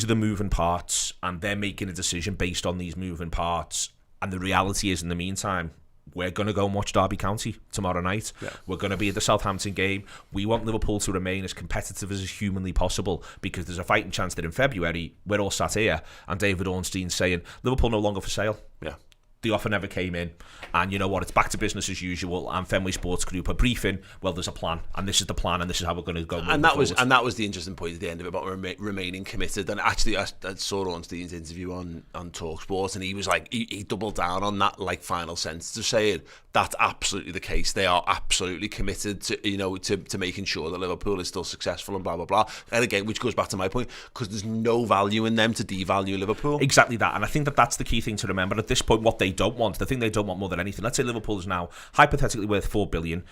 the moving parts, and they're making a decision based on these moving parts. And the reality is, in the meantime, we're going to go and watch Derby County tomorrow night. Yeah. We're going to be at the Southampton game. We want Liverpool to remain as competitive as is humanly possible, because there's a fighting chance that in February, we're all sat here and David Ornstein's saying, Liverpool no longer for sale. Yeah. The offer never came in, and you know what, it's back to business as usual, and Fenway Sports Group are briefing, well, there's a plan, and this is the plan, and this is how we're going to go. And that was the interesting point at the end of it, about remaining committed. And actually, I saw Ornstein's interview on TalkSport, and he was like, he doubled down on that like final sentence of saying that's absolutely the case. They are absolutely committed to, you know, to making sure that Liverpool is still successful and blah blah blah. And again, which goes back to my point, because there's no value in them to devalue Liverpool. Exactly that, and I think that's the key thing to remember at this point. What they don't want, the thing they don't want more than anything, let's say Liverpool is now hypothetically worth 4 billion.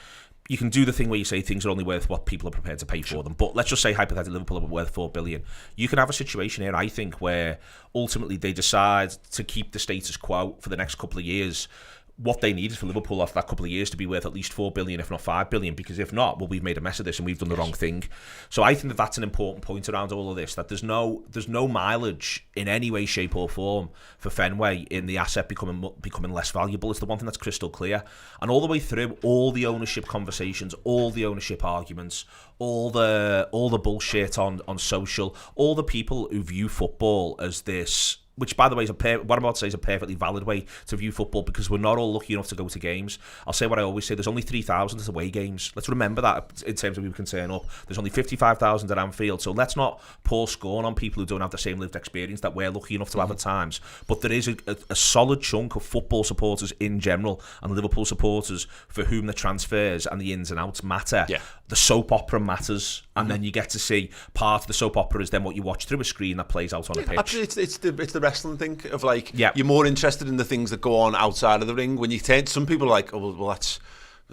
You can do the thing where you say things are only worth what people are prepared to pay for them, but let's just say hypothetically Liverpool are worth 4 billion. You can have a situation here, I think, where ultimately they decide to keep the status quo for the next couple of years. What they need is for Liverpool after that couple of years to be worth at least 4 billion, if not 5 billion, because if not, well, we've made a mess of this and we've done the wrong thing. So I think that's an important point around all of this, that there's no mileage in any way, shape or form for Fenway in the asset becoming less valuable. It's the one thing that's crystal clear. And all the way through, all the ownership conversations, all the ownership arguments, all the bullshit on social, all the people who view football as this, which, by the way, what I'm about to say is a perfectly valid way to view football, because we're not all lucky enough to go to games. I'll say what I always say, there's only 3,000 away games. Let's remember that in terms of who can turn up. There's only 55,000 at Anfield, so let's not pour scorn on people who don't have the same lived experience that we're lucky enough to have at times. But there is a solid chunk of football supporters in general, and Liverpool supporters, for whom the transfers and the ins and outs matter. Yeah. The soap opera matters, and then you get to see part of the soap opera is then what you watch through a screen that plays out on a pitch. Absolutely, it's the wrestling thing of like, you're more interested in the things that go on outside of the ring. When you turn, some people are like, oh well, that's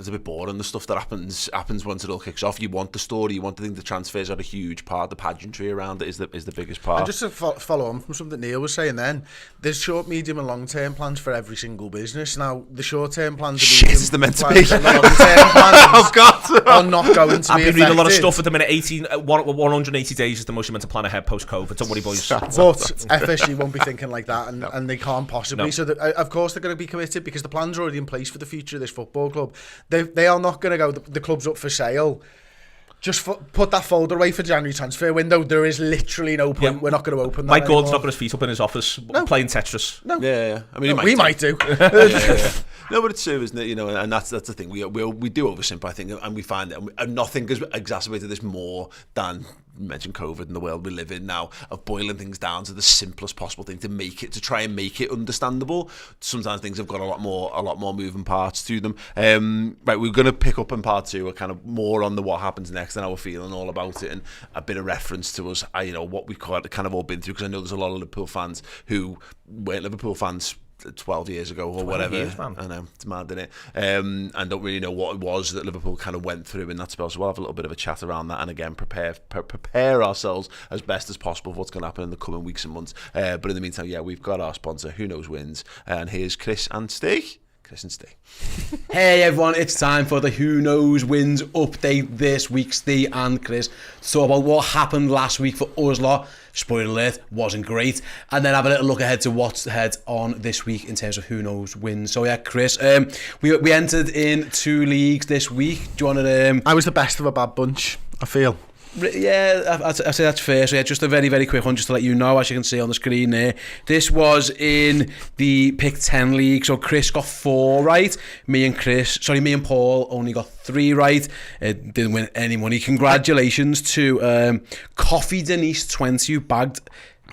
a bit boring, the stuff that happens once it all kicks off. You want the story, you want to think the transfers are a huge part. The pageantry around it is the biggest part. And just to follow on from something Neil was saying then, there's short, medium and long term plans for every single business. Now the short term plans is the meant to be. The long term plans oh God, are not going to be I've been reading a lot of stuff at the minute. 180 days is the most you're meant to plan ahead post COVID. Don't worry, boys. But FSG won't be thinking like that, and they can't possibly. No. So of course they're going to be committed, because the plans are already in place for the future of this football club. They are not going to go, the club's up for sale. Just put that folder away for January transfer window. There is literally no point. Yeah. We're not going to open that. Mike Gordon's not got his feet up in his office playing Tetris. No. Yeah. I mean, we might do. No, but it's true, isn't it? You know, and that's the thing. We do oversimplify things, and we find that nothing has exacerbated this more than, you mentioned COVID and the world we live in now, of boiling things down to the simplest possible thing to try and make it understandable. Sometimes things have got a lot more moving parts to them. Right, we're going to pick up in part 2, kind of more on the what happens next and how we're feeling all about it, and a bit of reference to us, you know, what we've kind of all been through, because I know there's a lot of Liverpool fans who weren't Liverpool fans 12 years ago or whatever. I know, it's mad, isn't it? And don't really know what it was that Liverpool kind of went through in that spell, so we'll have a little bit of a chat around that, and again prepare ourselves as best as possible for what's going to happen in the coming weeks and months. But in the meantime, we've got our sponsor, Who Knows Wins, and here's Chris and Steve. Hey everyone, it's time for the Who Knows Wins update this week. Steve and Chris to talk about what happened last week for us lot. Spoiler alert, wasn't great. And then have a little look ahead to what's ahead on this week in terms of Who Knows Wins. So yeah, Chris, we entered in 2 leagues this week. Do you want to... I was the best of a bad bunch, I feel. Yeah, I'd say that's fair. So yeah, just a very, very quick one, just to let you know, as you can see on the screen there. This was in the Pick 10 League. So Chris got 4 right. Me and Paul only got 3 right. Didn't win any money. Congratulations to Coffee Denise 20, who bagged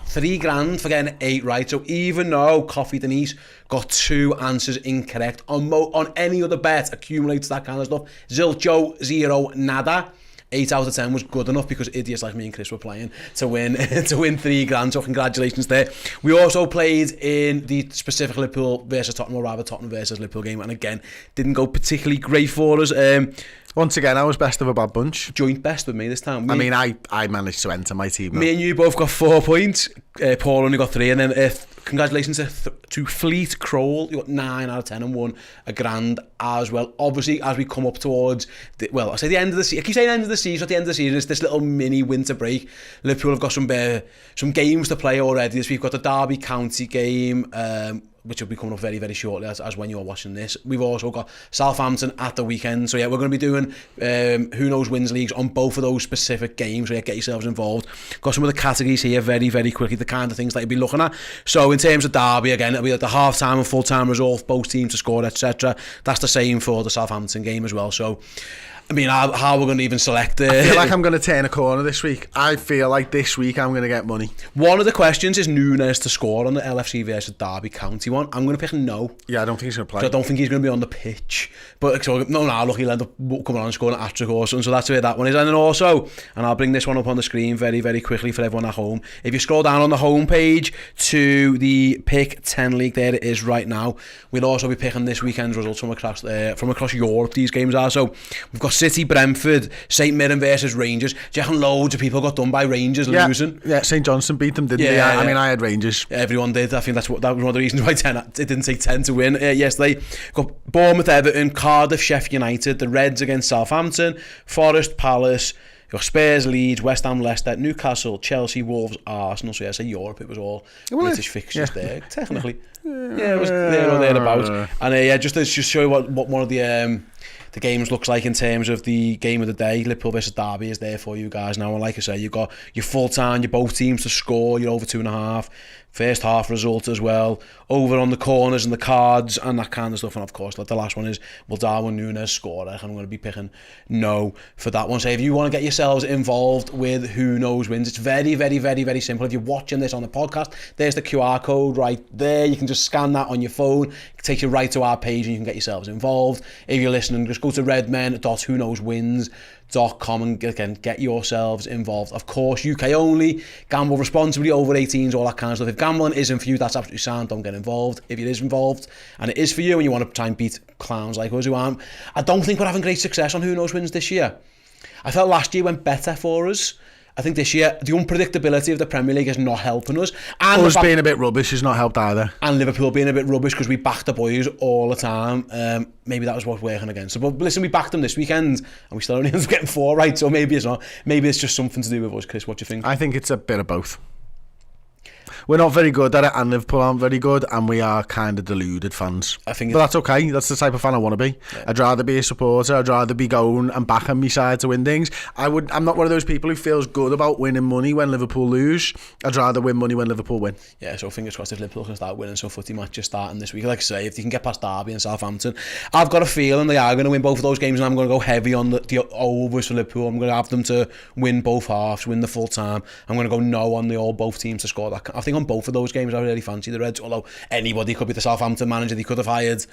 $3,000 for getting 8 right. So even though Coffee Denise got 2 answers incorrect on any other bet, accumulates that kind of stuff, Zilcho 0 nada. 8 out of 10 was good enough because idiots like me and Chris were playing to win $3,000. So congratulations there. We also played in the specific Liverpool versus Tottenham, or rather Tottenham versus Liverpool game, and again didn't go particularly great for us. Once again, I was best of a bad bunch. Joint best with me this time. I managed to enter my team. Me and you both got 4 points. Paul only got 3, and then congratulations to Fleet Kroll. You got 9 out of 10 and won $1,000 as well. Obviously, as we come up towards I say the end of the season. I keep saying end of the season. At the end of the season, it's this little mini winter break. Liverpool have got some games to play already. This week we've got the Derby County game, which will be coming up very, very shortly as when you're watching this. We've also got Southampton at the weekend. So yeah, we're going to be doing Who Knows Wins leagues on both of those specific games. So yeah, get yourselves involved. Got some of the categories here very, very quickly, the kind of things that you'll be looking at. So in terms of Derby, again, it'll be like the half-time and full-time result, both teams to score, etc. That's the same for the Southampton game as well. So I mean, how we're going to even select it. I feel like I'm going to turn a corner this week. I feel like this week I'm going to get money. One of the questions is Nunes to score on the LFC versus Derby County one. I'm going to pick no. Yeah, I don't think he's going to play. So I don't think he's going to be on the pitch. But look, he'll end up coming on and scoring an hat-trick or something. So that's where that one is. And then also, and I'll bring this one up on the screen very, very quickly for everyone at home. If you scroll down on the homepage to the Pick 10 League, there it is right now. We'll also be picking this weekend's results from across Europe. These games are. So we've got City, Brentford, St Mirren versus Rangers. Do you reckon loads of people got done by Rangers losing? Yeah, St Johnstone beat them, didn't they? I mean, I had Rangers. Everyone did. I think that was one of the reasons why it didn't take 10 to win yesterday. Got Bournemouth, Everton, Cardiff, Sheffield United, the Reds against Southampton, Forest, Palace, got Spurs, Leeds, West Ham, Leicester, Newcastle, Chelsea, Wolves, Arsenal. So yeah, I say Europe, it was all British fixtures there, technically. Yeah, it was there or thereabouts. And just to show you what one of the games looks like in terms of the game of the day, Liverpool versus Derby is there for you guys now. And like I say, you've got your full time, your both teams to score, you're over 2.5. First half result as well, over on the corners and the cards and that kind of stuff. And of course, like the last one is, will Darwin Núñez score? I'm going to be picking no for that one. So if you want to get yourselves involved with Who Knows Wins, it's very, very, very, very simple. If you're watching this on the podcast, there's the QR code right there. You can just scan that on your phone. It takes you right to our page and you can get yourselves involved. If you're listening, just go to redmen.whoknowswins.com and again, get yourselves involved. Of course, UK only, gamble responsibly, over 18s, all that kind of stuff. If gambling isn't for you, that's absolutely sound, don't get involved. If it is involved and it is for you and you want to try and beat clowns like us who aren't, I don't think we're having great success on Who Knows Wins this year. I felt last year went better for us. I think this year, the unpredictability of the Premier League is not helping us. And us being a bit rubbish has not helped either. And Liverpool being a bit rubbish because we backed the boys all the time. Maybe that was what's working against us. But listen, we backed them this weekend and we still only ended up getting 4 right. So maybe it's not. Maybe it's just something to do with us, Chris. What do you think? I think it's a bit of both. We're not very good at it, and Liverpool aren't very good, and we are kind of deluded fans. But that's okay. That's the type of fan I want to be. Yeah. I'd rather be a supporter. I'd rather be going and backing my side to win things. I'm not one of those people who feels good about winning money when Liverpool lose. I'd rather win money when Liverpool win. Yeah, so fingers crossed if Liverpool can start winning some footy matches starting this week. Like I say, if they can get past Derby and Southampton, I've got a feeling they are going to win both of those games, and I'm going to go heavy on the overs for Liverpool. I'm going to have them to win both halves, win the full time. I'm going to go no on both teams to score that. I think on both of those games I really fancy the Reds, although anybody could be the Southampton manager. They could have hired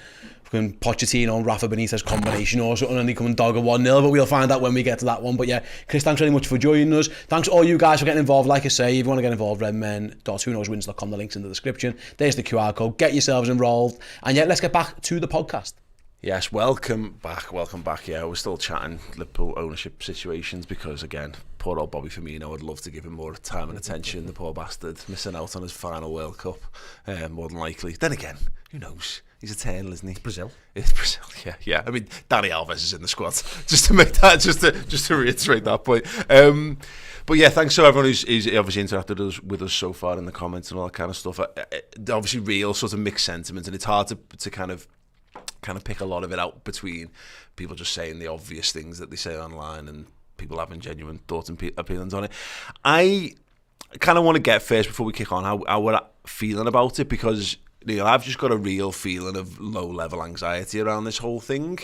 Pochettino and Rafa Benitez combination or something and they come and dog a 1-0, but we'll find out when we get to that one. But yeah, Chris, thanks very much for joining us. Thanks all you guys for getting involved. Like I say, if you want to get involved, redmen.whoknowswins.com, the link's in the description. There's the QR code. Get yourselves involved. And yeah, let's get back to the podcast. Yes, welcome back. Yeah, we're still chatting Liverpool ownership situations because, again, poor old Bobby Firmino, I'd love to give him more time and attention. The poor bastard, missing out on his final World Cup, more than likely. Then again, who knows? He's eternal, isn't he? Brazil. It's Brazil, yeah. I mean, Dani Alves is in the squad. Just to make that, just to reiterate that point. But yeah, thanks to everyone who's obviously interacted with us so far in the comments and all that kind of stuff. Obviously, real sort of mixed sentiments, and it's hard to kind of pick a lot of it out between people just saying the obvious things that they say online and people having genuine thoughts and opinions on it. I kind of want to get first, before we kick on, how we're feeling about it, because Neil, I've just got a real feeling of low-level anxiety around this whole thing.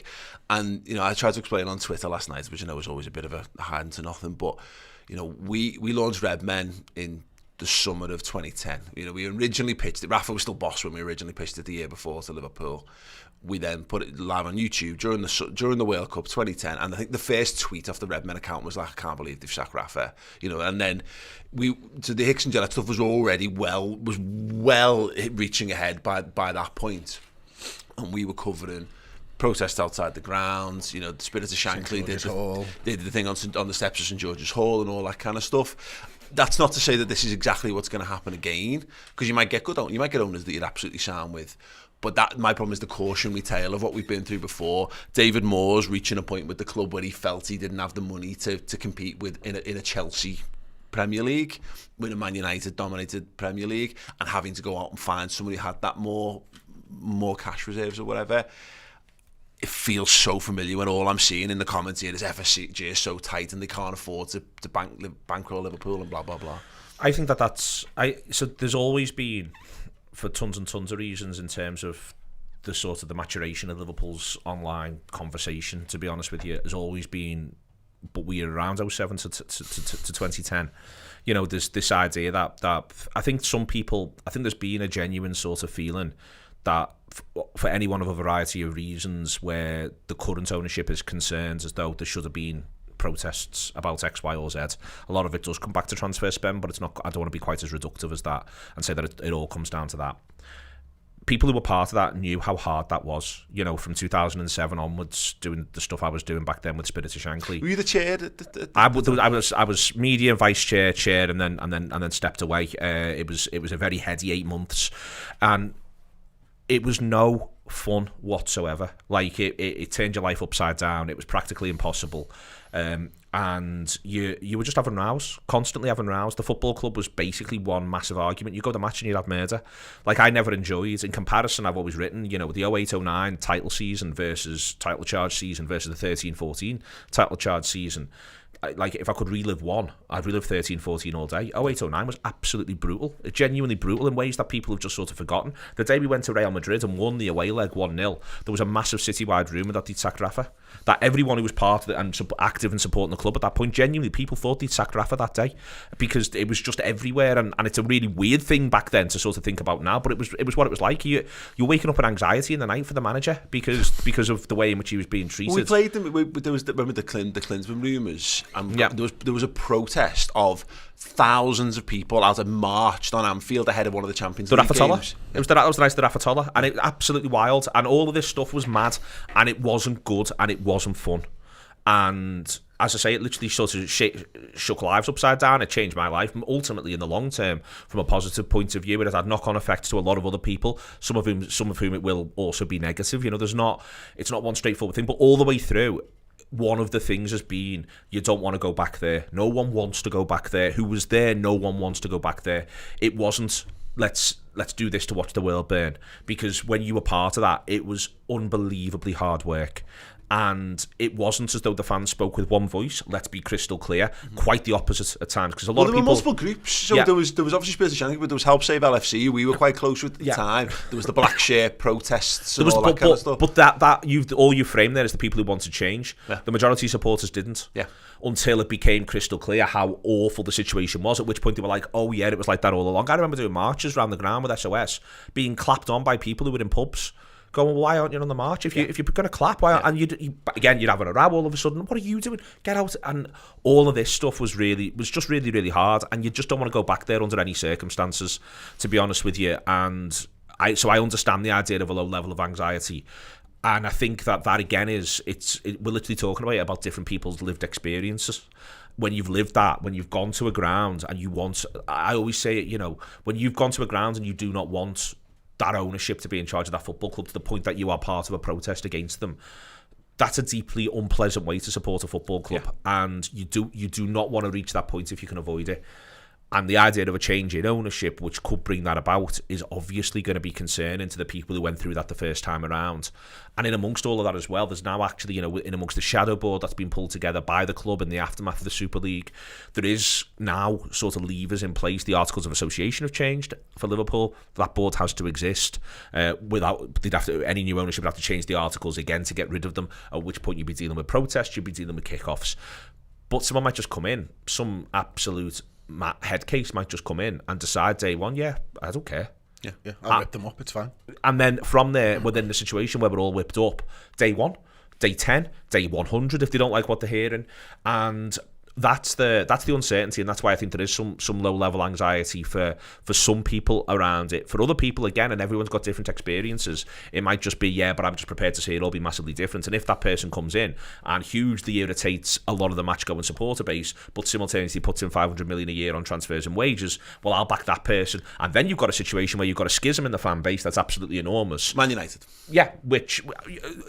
And, I tried to explain on Twitter last night, which is always a bit of a hiding to nothing, but, we launched Redmen in the summer of 2010. We originally pitched it. Rafa was still boss when we originally pitched it the year before to Liverpool. We then put it live on YouTube during the World Cup 2010, and I think the first tweet off the Redmen account was like, "I can't believe they've sacked Rafa," and then so the Hicks and Gillett stuff was already well reaching ahead by that point, and we were covering protests outside the grounds. The Spirit of Shankly did the thing on the steps of St George's Hall and all that kind of stuff. That's not to say that this is exactly what's going to happen again, because you might get owners that you're absolutely sound with. But my problem is the cautionary tale of what we've been through before. David Moore's reaching a point with the club where he felt he didn't have the money to compete with in a Chelsea Premier League, with a Man United dominated Premier League, and having to go out and find somebody who had that more cash reserves or whatever. It feels so familiar when all I'm seeing in the comments here is FSG is so tight and they can't afford to bankroll Liverpool and blah blah blah. I think so there's always been, for tons and tons of reasons, in terms of the maturation of Liverpool's online conversation, to be honest with you, has always been, but we're around 07 to 2010. There's this idea that I think there's been a genuine sort of feeling that for anyone of a variety of reasons where the current ownership is concerned, as though there should have been protests about X, Y, or Z. A lot of it does come back to transfer spend, but it's not. I don't want to be quite as reductive as that and say that it all comes down to that. People who were part of that knew how hard that was. From 2007 onwards, doing the stuff I was doing back then with Spirit of Shankly. Were you the chair? I was media vice chair, and then stepped away. It was a very heady 8 months, and it was no fun whatsoever. Like it turned your life upside down. It was practically impossible. And you were just having rows, constantly having rows. The football club was basically one massive argument. You go to the match and you'd have murder. Like, I never enjoyed, in comparison, I've always written, the 08-09 title season versus title charge season versus the 13-14 title charge season. Like, if I could relive one, I'd relive 13-14 all day. 08-09 was absolutely brutal. Genuinely brutal in ways that people have just sort of forgotten. The day we went to Real Madrid and won the away leg 1-0, there was a massive citywide rumour that they'd sacked Rafa. That everyone who was part of it and active and supporting the club at that point, genuinely, people thought they'd sacked Rafa that day, because it was just everywhere. And it's a really weird thing back then to sort of think about now, but it was what it was like. You're waking up with anxiety in the night for the manager because of the way in which he was being treated. We played them. There was remember the Klinsmann rumours, and there was a protest of thousands of people out and marched on Anfield ahead of one of the Champions League games. It was the Rafatola, and it was absolutely wild, and all of this stuff was mad, and it wasn't good, and it wasn't fun. And as I say, it literally sort of shook lives upside down. It changed my life. Ultimately, in the long term, from a positive point of view, it has had knock-on effects to a lot of other people. Some of whom it will also be negative. It's not one straightforward thing, but all the way through, one of the things has been, you don't want to go back there. No one wants to go back there. Who was there? No one wants to go back there. It wasn't, let's do this to watch the world burn. Because when you were part of that, it was unbelievably hard work. And it wasn't as though the fans spoke with one voice. Let's be crystal clear. Quite the opposite at times, because a lot of people. There were multiple groups. So there was obviously Spirit of Shankly, but there was Help Save LFC. We were quite close with at the time. There was the black shirt protests and all that kind of stuff. But that you frame there is the people who wanted change. Yeah. The majority of supporters didn't. Yeah. Until it became crystal clear how awful the situation was. At which point they were like, "Oh yeah, it was like that all along." I remember doing marches around the ground with SOS, being clapped on by people who were in pubs. Going, well, why aren't you on the march? If you're going to clap, why? And you'd having a row all of a sudden. What are you doing? Get out! And all of this stuff was just really, really hard. And you just don't want to go back there under any circumstances, to be honest with you. And I understand the idea of a low level of anxiety. And I think that again we're literally talking about different people's lived experiences. When you've lived that, when you've gone to a ground and you want, I always say it, when you've gone to a ground and you do not want that ownership to be in charge of that football club to the point that you are part of a protest against them, that's a deeply unpleasant way to support a football club. And you do not want to reach that point if you can avoid it. And the idea of a change in ownership, which could bring that about, is obviously going to be concerning to the people who went through that the first time around. And in amongst all of that as well, there's now actually, you know, in amongst the shadow board that's been pulled together by the club in the aftermath of the Super League, there is now sort of levers in place. The Articles of Association have changed for Liverpool. That board has to exist. Any new ownership would have to change the articles again to get rid of them, at which point you'd be dealing with protests, you'd be dealing with kick-offs. But someone might just come in, some absolute head case might just come in and decide day one, I don't care. Yeah, I'll whip them up, it's fine. And then from there, we're in the situation where we're all whipped up. Day 1, day 10, day 100 if they don't like what they're hearing. And that's the uncertainty, and that's why I think there is some low level anxiety for some people around it. For other people, again, and everyone's got different experiences, it might just be but I'm just prepared to see it all be massively different. And if that person comes in and hugely irritates a lot of the match going supporter base, but simultaneously puts in 500 million a year on transfers and wages, well, I'll back that person. And then you've got a situation where you've got a schism in the fan base that's absolutely enormous. Man United, which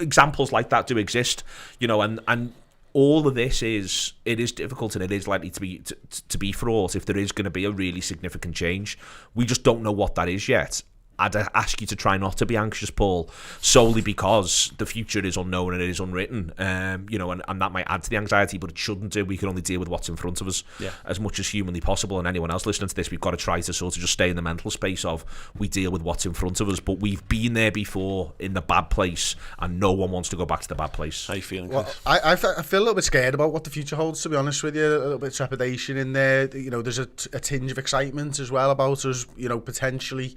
examples like that do exist, you know, and all of this is difficult, and it is likely to be fraught if there is going to be a really significant change. We just don't know what that is yet. I'd ask you to try not to be anxious, Paul, solely because the future is unknown and it is unwritten. You know, and that might add to the anxiety, but it shouldn't do. We can only deal with what's in front of us as much as humanly possible. And anyone else listening to this, we've got to try to sort of just stay in the mental space of we deal with what's in front of us. But we've been there before in the bad place, and no one wants to go back to the bad place. How are you feeling, Chris? Well, I feel a little bit scared about what the future holds, to be honest with you. A little bit of trepidation in there. You know, there's a tinge of excitement as well about us, you know, potentially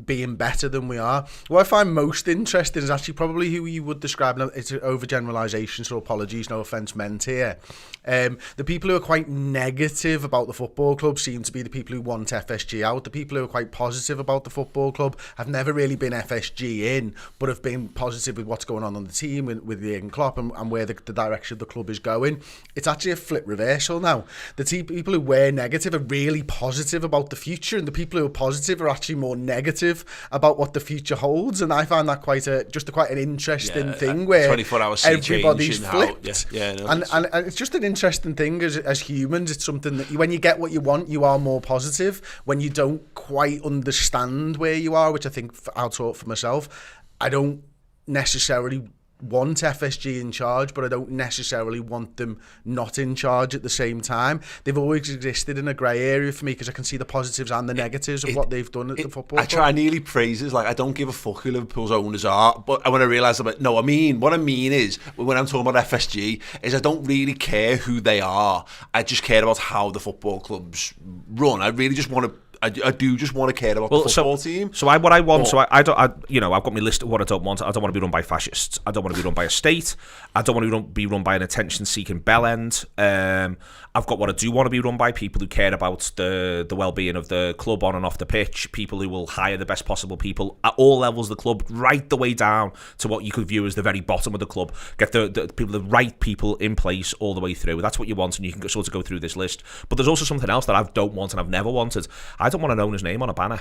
being better than we are. What I find most interesting is actually probably who you would describe, it's an overgeneralisation, so apologies, no offence meant here. The people who are quite negative about the football club seem to be the people who want FSG out. The people who are quite positive about the football club have never really been FSG in, but have been positive with what's going on the team, with Jurgen Klopp and where the direction of the club is going. It's actually a flip reversal now. The people who were negative are really positive about the future, and the people who are positive are actually more negative about what the future holds. And I find that quite an interesting thing where 24-hour everybody's flipped. And it's just an interesting thing as humans. It's something that when you get what you want, you are more positive. When you don't quite understand where you are, which I think I'll talk for myself, I don't necessarily want FSG in charge, but I don't necessarily want them not in charge at the same time. They've always existed in a grey area for me because I can see the positives and the negatives of what they've done at the football club. I try nearly phrases like I don't give a fuck who Liverpool's owners are, but when I realise what I mean is when I'm talking about FSG is I don't really care who they are. I just care about how the football clubs run. I really just want to. I do just want to care about the football team. I've got my list of what I don't want. I don't want to be run by fascists. I don't want to be run by a state. I don't want to be run by an attention-seeking bellend. I've got what I do want to be run by, people who care about the well-being of the club on and off the pitch, people who will hire the best possible people at all levels of the club, right the way down to what you could view as the very bottom of the club. Get the right people in place all the way through. That's what you want, and you can sort of go through this list. But there's also something else that I don't want and I've never wanted. I don't want an owner's name on a banner.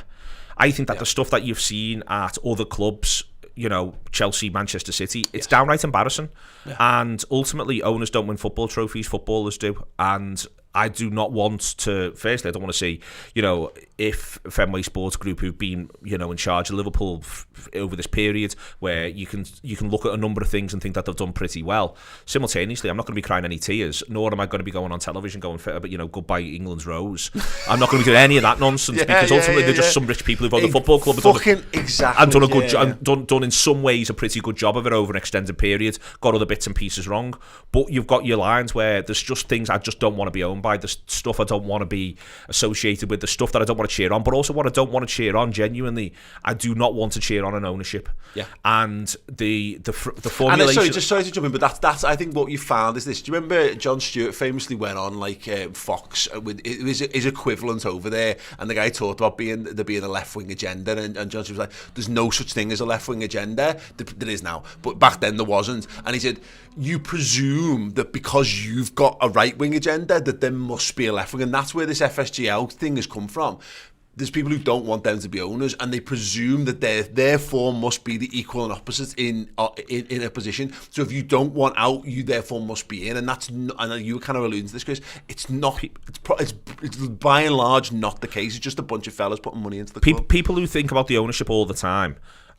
I think that the stuff that you've seen at other clubs, you know, Chelsea, Manchester City, it's downright embarrassing. Yeah. And ultimately, owners don't win football trophies, footballers do. And I do not want to, firstly, I don't want to see, you know, if Fenway Sports Group, who've been, you know, in charge of Liverpool over this period, where you can look at a number of things and think that they've done pretty well. Simultaneously, I'm not going to be crying any tears, nor am I going to be going on television going, you know, goodbye England's Rose. I'm not going to be doing any of that nonsense because ultimately they're just some rich people who've owned the football club and done a good job, done in some ways a pretty good job of it over an extended period. Got other bits and pieces wrong, but you've got your lines where there's just things I just don't want to be owned by. The stuff I don't want to be associated with, the stuff that I don't want to cheer on, but also what I don't want to cheer on, genuinely, I do not want to cheer on an ownership. Yeah. And the formulation... And sorry to jump in, but that's I think what you found is this. Do you remember Jon Stewart famously went on like Fox with his equivalent over there, and the guy talked about there being a left-wing agenda, and Jon Stewart was like, there's no such thing as a left-wing agenda. There is now, but back then there wasn't. And he said, you presume that because you've got a right-wing agenda that there must be a left-wing, and that's where this FSG out thing has come from. there's people who don't want them to be owners, and they presume that their form must be the equal and opposite in a position. So if you don't want out, you therefore must be in, and that's not, and you were kind of alluding to this, Chris. It's not. It's by and large not the case. It's just a bunch of fellas putting money into the club. People who think about the ownership all the time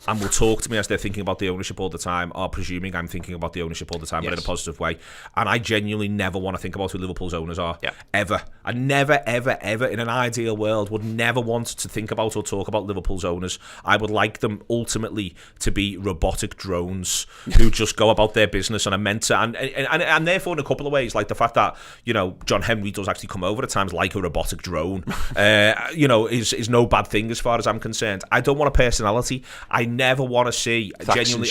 and will talk to me as they're thinking about the ownership all the time are presuming I'm thinking about the ownership all the time, but in a positive way. And I genuinely never want to think about who Liverpool's owners are. Ever. I never, ever, ever, in an ideal world, would never want to think about or talk about Liverpool's owners. I would like them ultimately to be robotic drones who just go about their business and are meant to, and therefore in a couple of ways, like the fact that, you know, John Henry does actually come over at times like a robotic drone, you know, is no bad thing as far as I'm concerned. I don't want a personality. I never want to see genuinely.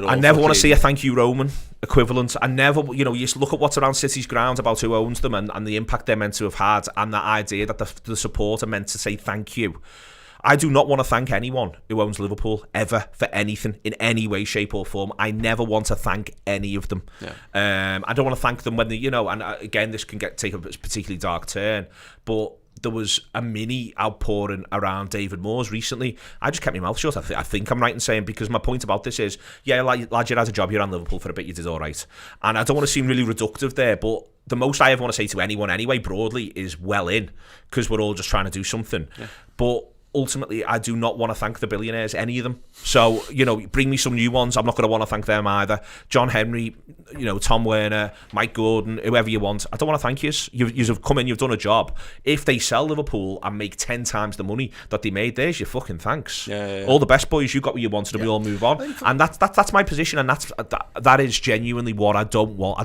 I never want to see a thank you Roman equivalent. I never, you know, you just look at what's around City's grounds about who owns them and the impact they're meant to have had, and the idea that the support are meant to say thank you. I do not want to thank anyone who owns Liverpool ever for anything in any way, shape or form. I never want to thank any of them. I don't want to thank them when they, you know, and again, this can take a particularly dark turn, but there was a mini outpouring around David Moores recently. I just kept my mouth shut. I think I'm right in saying, because my point about this is, yeah, lad, you had a job here on Liverpool for a bit, you did all right. And I don't want to seem really reductive there, but the most I ever want to say to anyone anyway, broadly, is well in, because we're all just trying to do something. But ultimately, I do not want to thank the billionaires, any of them. So, you know, bring me some new ones. I'm not going to want to thank them either. John Henry, you know, Tom Werner, Mike Gordon, whoever you want. I don't want to thank you. You've come in, you've done a job. If they sell Liverpool and make 10 times the money that they made, there's your fucking thanks. All the best, boys. You got what you wanted, and we all move on. And that's my position, and that is genuinely what I don't want.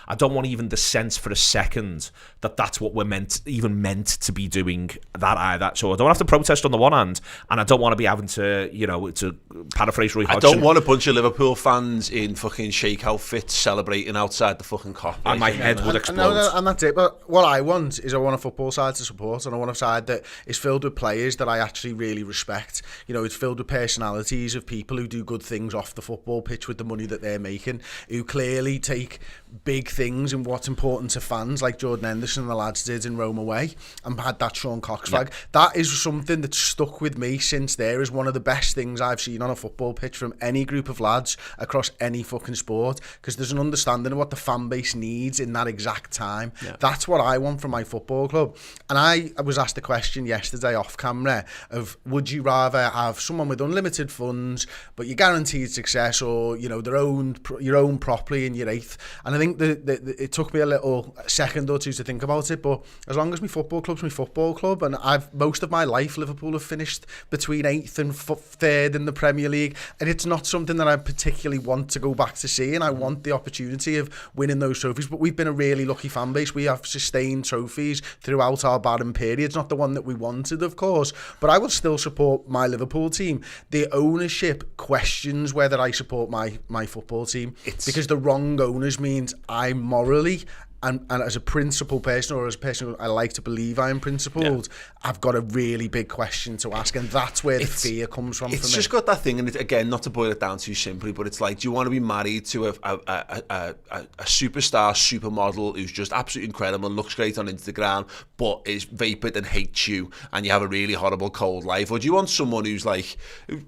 I don't want even the sense for a second that that's what we're meant to be doing, that either. So I don't have to protest on the one hand, and I don't want to be having to, you know, to paraphrase Roy Hodgson. I don't want a bunch of Liverpool fans in fucking shake outfits celebrating outside the fucking Kop. And my head would explode. And that's it. But what I want is, I want a football side to support, and I want a side that is filled with players that I actually really respect. You know, it's filled with personalities of people who do good things off the football pitch with the money that they're making, who clearly take big things and what's important to fans, like Jordan Henderson and the lads did in Rome away, and had that Sean Cox flag. That is something that's stuck with me since there, is one of the best things I've seen on a football pitch from any group of lads across any fucking sport, because there's an understanding of what the fan base needs in that exact time. That's what I want from my football club. And I was asked a question yesterday off camera of, would you rather have someone with unlimited funds but you're guaranteed success, or, you know, your own properly in your eighth? And I think it took me a little second or two to think about it, but as long as my football club's my football club, and most of my life Liverpool have finished between 8th and 3rd in the Premier League, and it's not something that I particularly want to go back to seeing. I want the opportunity of winning those trophies, but we've been a really lucky fan base. We have sustained trophies throughout our barren periods, not the one that we wanted, of course, but I will still support my Liverpool team. The ownership questions whether I support my football team, because the wrong owners means I'm morally and as a principled person, or as a person who I like to believe I am principled, I've got a really big question to ask, and that's where the fear comes from. It's just got that thing, and again, not to boil it down too simply, but it's like, do you want to be married to a superstar supermodel who's just absolutely incredible and looks great on Instagram, but is vapid and hates you, and you have a really horrible cold life? Or do you want someone who's like,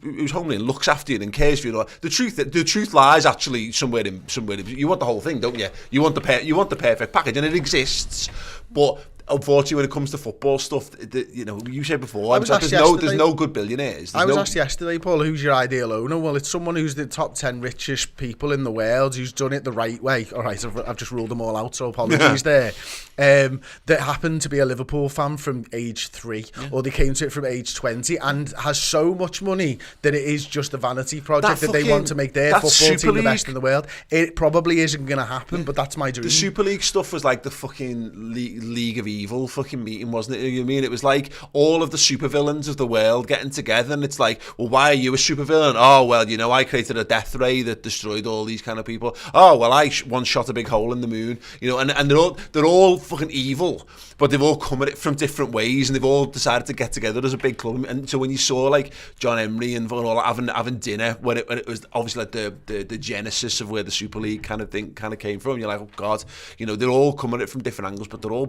who's homely and looks after you and cares for you? The truth lies actually somewhere in. You want the whole thing, don't you? You want the perfect package, and it exists, but unfortunately, when it comes to football stuff, you know, you said before, there's no good billionaires. I was asked yesterday, Paul, who's your ideal owner? Well, it's someone who's the top 10 richest people in the world, who's done it the right way. All right, I've just ruled them all out, so apologies there. That happened to be a Liverpool fan from age 3, or they came to it from age 20, and has so much money that it is just a vanity project that they want to make their football team the best in the world. It probably isn't going to happen, but that's my dream. The Super League stuff was like the fucking League of Evil fucking meeting, wasn't it? You know what I mean? It was like all of the supervillains of the world getting together, and it's like, well, why are you a supervillain? Oh, well, you know, I created a death ray that destroyed all these kind of people. Oh, well, I once shot a big hole in the moon. You know, and they're all fucking evil, but they've all come at it from different ways, and they've all decided to get together as a big club. And so when you saw like John Emery and all having dinner, when it was obviously like the genesis of where the Super League kind of came from, you're like, oh God, you know, they're all coming at it from different angles, but they're all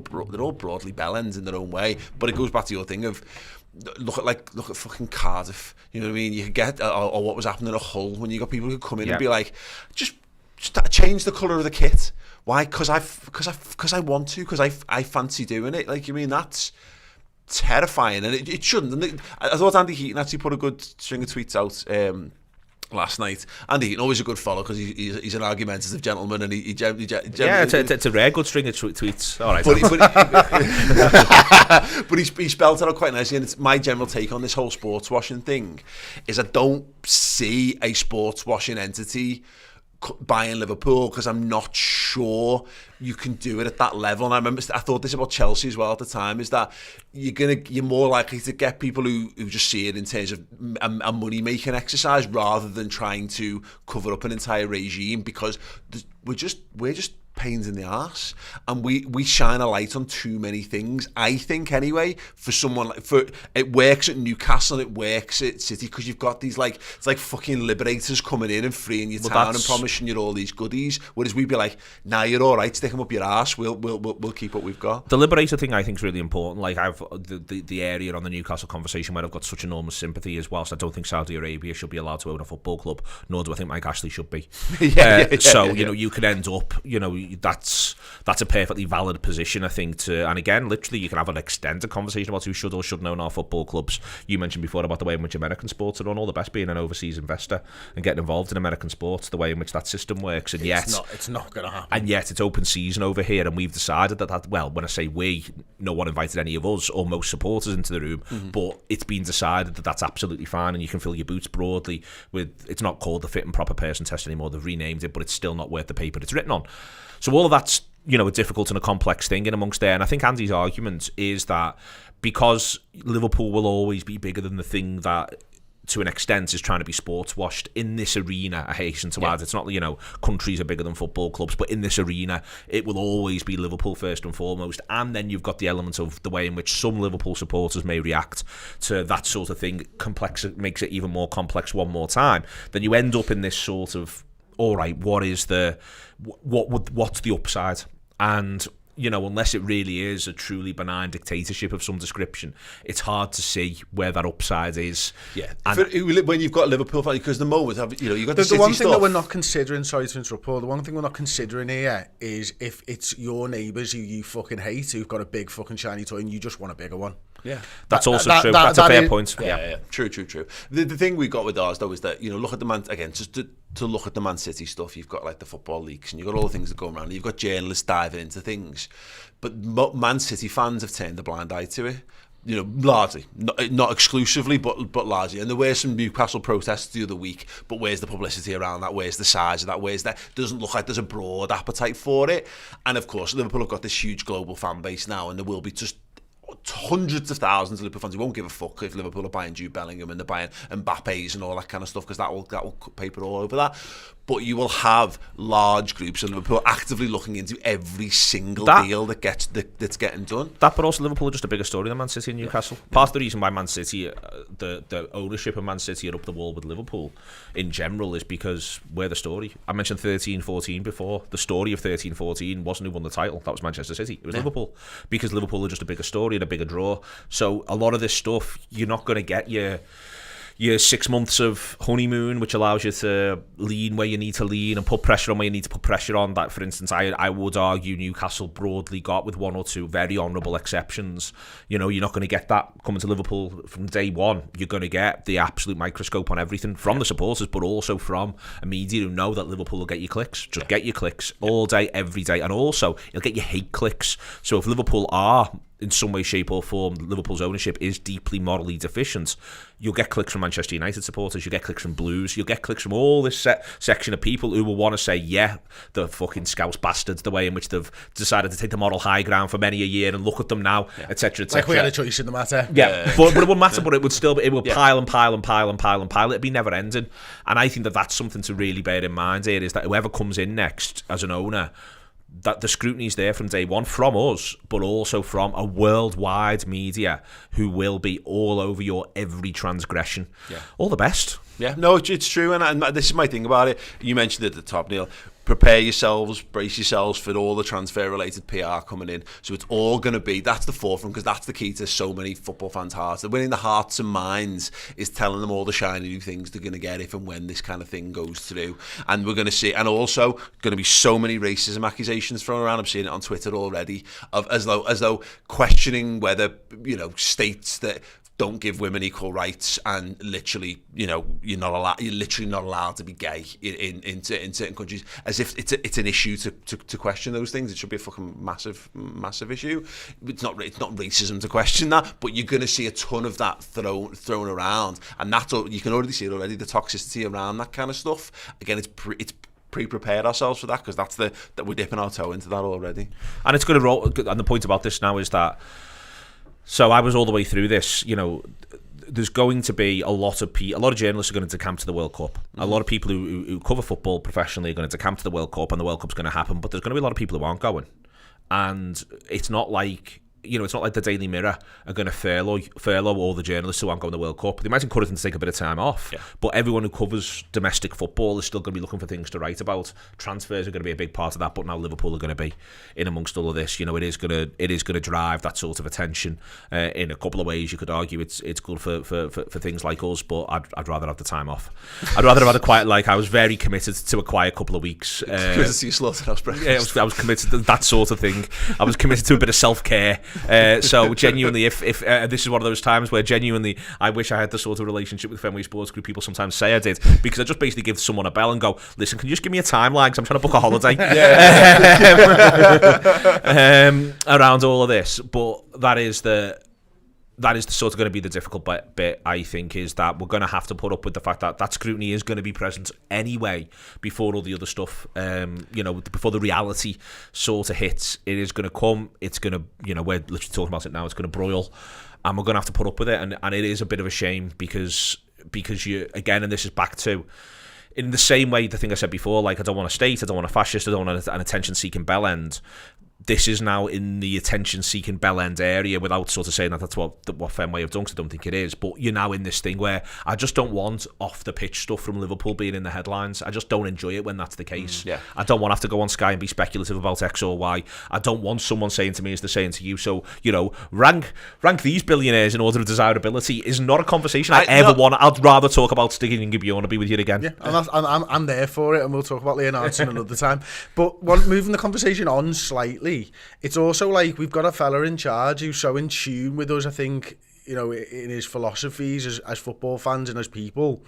broadly bellends in their own way. But it goes back to your thing of look at fucking Cardiff. You know what I mean? You could get or what was happening at Hull when you got people who could come in and be like, just change the colour of the kit. Why? Because I want to. Because I fancy doing it. Like, you mean, that's terrifying, and it shouldn't. And I thought Andy Heaton actually put a good string of tweets out last night. Andy Heaton, always a good follow because he's an argumentative gentleman, and he generally it's a rare good string of tweets. All right, but he spelled it out quite nicely. And it's my general take on this whole sports washing thing is I don't see a sports washing entity buying Liverpool, because I'm not sure you can do it at that level. And I thought this about Chelsea as well at the time, is that you're more likely to get people who just see it in terms of a money making exercise rather than trying to cover up an entire regime, because we're just pains in the arse, and we shine a light on too many things, I think, anyway. For someone it works at Newcastle, it works at City, because you've got these it's like fucking liberators coming in and freeing your town and promising you all these goodies, whereas we'd be like, nah, you're all right, stick them up your arse, we'll keep what we've got. The liberator thing I think is really important. Like, I've the area on the Newcastle conversation where I've got such enormous sympathy is, whilst I don't think Saudi Arabia should be allowed to own a football club, nor do I think Mike Ashley should be. You know, you could end up, you know, that's a perfectly valid position, I think, and again, literally, you can have an extended conversation about who should or shouldn't own our football clubs. You mentioned before about the way in which American sports are run, all the best being an overseas investor and getting involved in American sports, the way in which that system works, and it's not going to happen. And yet it's open season over here, and we've decided that well, when I say we, no one invited any of us or most supporters into the room, but it's been decided that that's absolutely fine, and you can fill your boots broadly with, it's not called the fit and proper person test anymore, they've renamed it, but it's still not worth the paper it's written on. So all of that's, you know, a difficult and a complex thing in amongst there. And I think Andy's argument is that because Liverpool will always be bigger than the thing that, to an extent, is trying to be sports washed in this arena, I hasten to add, it's not, you know, countries are bigger than football clubs, but in this arena, it will always be Liverpool first and foremost. And then you've got the element of the way in which some Liverpool supporters may react to that sort of thing. Complex, it makes it even more complex one more time. Then you end up in this sort of, all right, what's the upside? And, you know, unless it really is a truly benign dictatorship of some description, it's hard to see where that upside is. Yeah, when you've got Liverpool fans, because the moment, you know, you've got the one thing stuff that we're not considering, sorry to interrupt, Paul, the one thing we're not considering here is if it's your neighbours who you fucking hate, who've got a big fucking shiny toy and you just want a bigger one. Yeah, that's also true. That's a fair point. Yeah. True. The thing we got with ours though is that, you know, look at the Man, again, just to look at the Man City stuff. You've got like the football leaks, and you've got all the things that go around. You've got journalists diving into things, but Man City fans have turned a blind eye to it. You know, largely, not exclusively, but largely. And there were some Newcastle protests the other week, but where's the publicity around that? Where's the size of that? Where's that? Doesn't look like there's a broad appetite for it. And of course, Liverpool have got this huge global fan base now, and there will be just hundreds of thousands of Liverpool fans who won't give a fuck if Liverpool are buying Jude Bellingham and they're buying Mbappe's and all that kind of stuff, because that will cut paper all over that. But you will have large groups of Liverpool actively looking into every single deal that's getting done. That, but also Liverpool are just a bigger story than Man City and Newcastle. Yeah. Part of the reason why Man City, the ownership of Man City are up the wall with Liverpool in general is because we're the story. I mentioned 13-14 before. The story of 13-14 wasn't who won the title. That was Manchester City. It was Liverpool, because Liverpool are just a bigger story and a bigger draw. So a lot of this stuff, you're not going to get your 6 months of honeymoon, which allows you to lean where you need to lean and put pressure on where you need to put pressure on. That, for instance, I would argue Newcastle broadly got, with one or two very honourable exceptions. You know, you're not going to get that coming to Liverpool from day one. You're going to get the absolute microscope on everything from the supporters, but also from a media who know that Liverpool will get you clicks. Just get your clicks all day, every day. And also, you'll get your hate clicks. So if Liverpool are, in some way, shape or form, Liverpool's ownership is deeply morally deficient, you'll get clicks from Manchester United supporters, you'll get clicks from Blues, you'll get clicks from all this section of people who will want to say, yeah, the fucking Scouse bastards, the way in which they've decided to take the moral high ground for many a year, and look at them now, etc., etc. Like we had a choice in the matter. Yeah, but it wouldn't matter, but it would still be, it would pile and pile and pile and pile and pile. It'd be never ending. And I think that that's something to really bear in mind here, is that whoever comes in next as an owner, that the scrutiny's there from day one, from us, but also from a worldwide media who will be all over your every transgression. Yeah. All the best. Yeah, no, it's true, and this is my thing about it. You mentioned it at the top, Neil. Prepare yourselves, brace yourselves for all the transfer-related PR coming in. So it's all going to be, that's the forefront, because that's the key to so many football fans' hearts. The winning the hearts and minds is telling them all the shiny new things they're going to get if and when this kind of thing goes through. And we're going to see, and also going to be so many racism accusations thrown around. I'm seeing it on Twitter already, of as though questioning whether, states that don't give women equal rights, and literally, you're literally not allowed to be gay in certain countries, as if it's an issue to question those things. It should be a fucking massive issue. It's not racism to question that, but you're going to see a ton of that thrown around, and that's all, you can already see it already. The toxicity around that kind of stuff. Again, it's pre-prepared ourselves for that, because that we're dipping our toe into that already. And it's going to roll. And the point about this now is that. So I was all the way through this, there's going to be a lot of journalists are going to decamp to the World Cup. A lot of people who cover football professionally are going to decamp to the World Cup, and the World Cup's going to happen, but there's going to be a lot of people who aren't going. And it's not like, it's not like the Daily Mirror are going to furlough all the journalists who aren't going to the World Cup. They might encourage them to take a bit of time off, but everyone who covers domestic football is still going to be looking for things to write about. Transfers are going to be a big part of that, but now Liverpool are going to be in amongst all of this. It is going to drive that sort of attention in a couple of ways. You could argue it's good for things like us, but I'd rather have the time off. I'd rather have a quiet. I was very committed to a quiet couple of weeks. Slaughterhouse breakfast. I was committed to that sort of thing. I was committed to a bit of self-care. So genuinely, if this is one of those times where genuinely I wish I had the sort of relationship with Fenway Sports Group people sometimes say I did, because I just basically give someone a bell and go, listen, can you just give me a timeline, because I'm trying to book a holiday around all of this. But that is sort of going to be the difficult bit, I think, is that we're going to have to put up with the fact that scrutiny is going to be present anyway before all the other stuff, before the reality sort of hits. It is going to come, it's going to, we're literally talking about it now, it's going to broil, and we're going to have to put up with it, and it is a bit of a shame, because you, again, and this is back to, in the same way, the thing I said before, I don't want a state, I don't want a fascist, I don't want an attention-seeking bell end. This is now in the attention-seeking bell end area, without sort of saying that's what Fenway have done, because I don't think it is. But you're now in this thing where I just don't want off-the-pitch stuff from Liverpool being in the headlines. I just don't enjoy it when that's the case. I don't want to have to go on Sky and be speculative about X or Y. I don't want someone saying to me as they're saying to you. So, rank these billionaires in order of desirability is not a conversation I ever want. I'd rather talk about Stiggy and Gibeon and be with you again. Yeah, and I'm there for it, and we'll talk about Leonardson another time. But moving the conversation on slightly, it's also we've got a fella in charge who's so in tune with us, I think, in his philosophies as football fans and as people,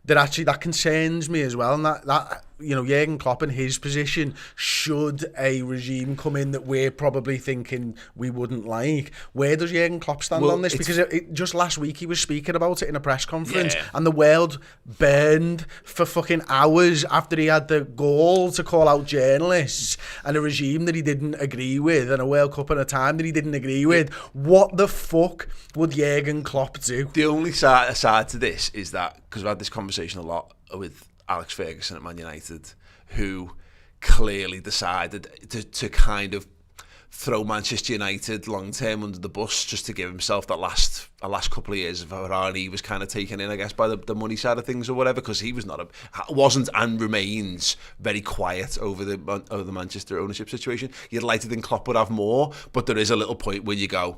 that concerns me as well. And that Jurgen Klopp in his position, should a regime come in that we're probably thinking we wouldn't like, where does Jurgen Klopp stand on this? Because just last week he was speaking about it in a press conference, and the world burned for fucking hours after he had the gall to call out journalists and a regime that he didn't agree with, and a World Cup and a time that he didn't agree with. What the fuck would Jurgen Klopp do? The only side to this is that, because I've had this conversation a lot with Alex Ferguson at Man United, who clearly decided to kind of throw Manchester United long term under the bus, just to give himself that last couple of years of how he was kind of taken in, I guess, by the money side of things or whatever, because he wasn't and remains very quiet over the Manchester ownership situation. You'd like to think Klopp would have more, but there is a little point where you go,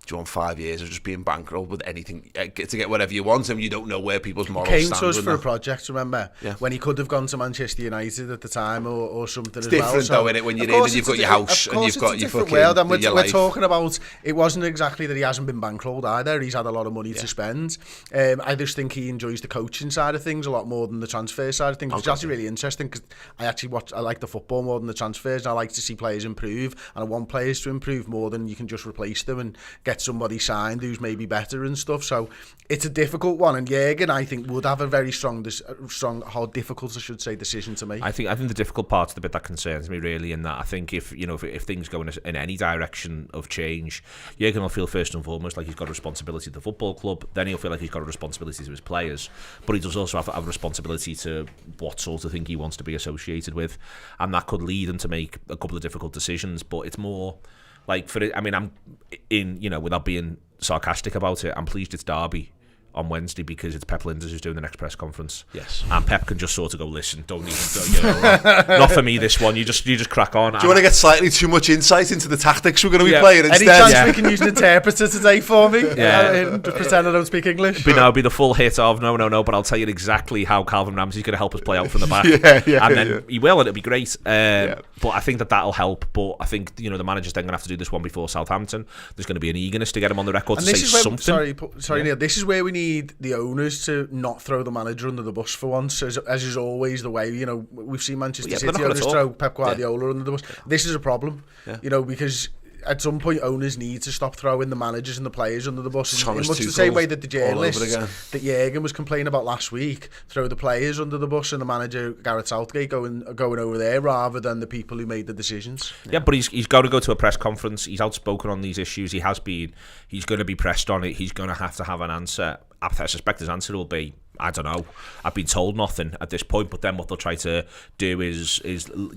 do you want 5 years of just being bankrolled with anything to get whatever you want, and you don't know where people's morals stand? Came to us for a project, remember? Yeah. When he could have gone to Manchester United at the time or something it's as well. It's different though, innit? When you're in and you've got your house and you've got your fucking world, and we're talking about, it wasn't exactly that he hasn't been bankrolled either. He's had a lot of money to spend. I just think he enjoys the coaching side of things a lot more than the transfer side of things, which is actually really interesting, because I like the football more than the transfers, and I like to see players improve, and I want players to improve more than you can just replace them and get somebody signed who's maybe better and stuff. So it's a difficult one, and Jurgen, I think, would have a very difficult decision to make. I think the difficult part's the bit that concerns me really, in that I think if things go in any direction of change, Jurgen will feel first and foremost like he's got a responsibility to the football club. Then he'll feel like he's got a responsibility to his players, but he does also have a responsibility to what sort of thing he wants to be associated with, and that could lead him to make a couple of difficult decisions. But it's more like, I'm in, without being sarcastic about it, I'm pleased it's Derby on Wednesday because it's Pep Linders who's doing the next press conference. Yes. And Pep can just sort of go, listen, don't even, not for me this one. You just crack on. Do you want to get slightly too much insight into the tactics we're going to be playing Any instead? chance we can use an interpreter today for me? Yeah. Just pretend I don't speak English. Be the full hit of no, but I'll tell you exactly how Calvin Ramsey's going to help us play out from the back. And then he will, and it'll be great. But I think that'll help. But I think the manager's then going to have to do this one before Southampton. There's going to be an eagerness to get him on the record and to say something. Sorry, Neil. This is where we need the owners to not throw the manager under the bus for once, as is always the way. We've seen Manchester City owners throw Pep Guardiola under the bus. This is a problem, because at some point owners need to stop throwing the managers and the players under the bus in much the same way that the journalists that Jürgen was complaining about last week throw the players under the bus and the manager Gareth Southgate going over there rather than the people who made the decisions. But he's got to go to a press conference. He's outspoken on these issues. He has been. He's going to be pressed on it. He's going to have an answer. I suspect his answer will be, I don't know, I've been told nothing at this point. But then what they'll try to do is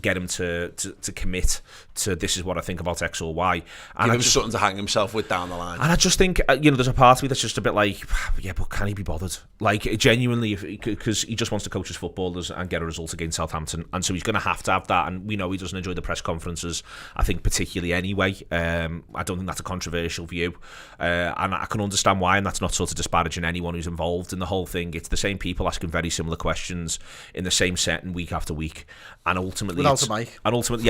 get him to commit to this is what I think about X or Y. And give him something to hang himself with down the line. And I just think, there's a part of me that's just a bit like, yeah, but can he be bothered? Like, genuinely, because he just wants to coach his footballers and get a result against Southampton. And so he's going to have that. And we know he doesn't enjoy the press conferences, I think, particularly anyway. I don't think that's a controversial view. And I can understand why, and that's not sort of disparaging anyone who's involved in the whole thing. It's the same people asking very similar questions in the same setting week after week, and ultimately without a mic. And ultimately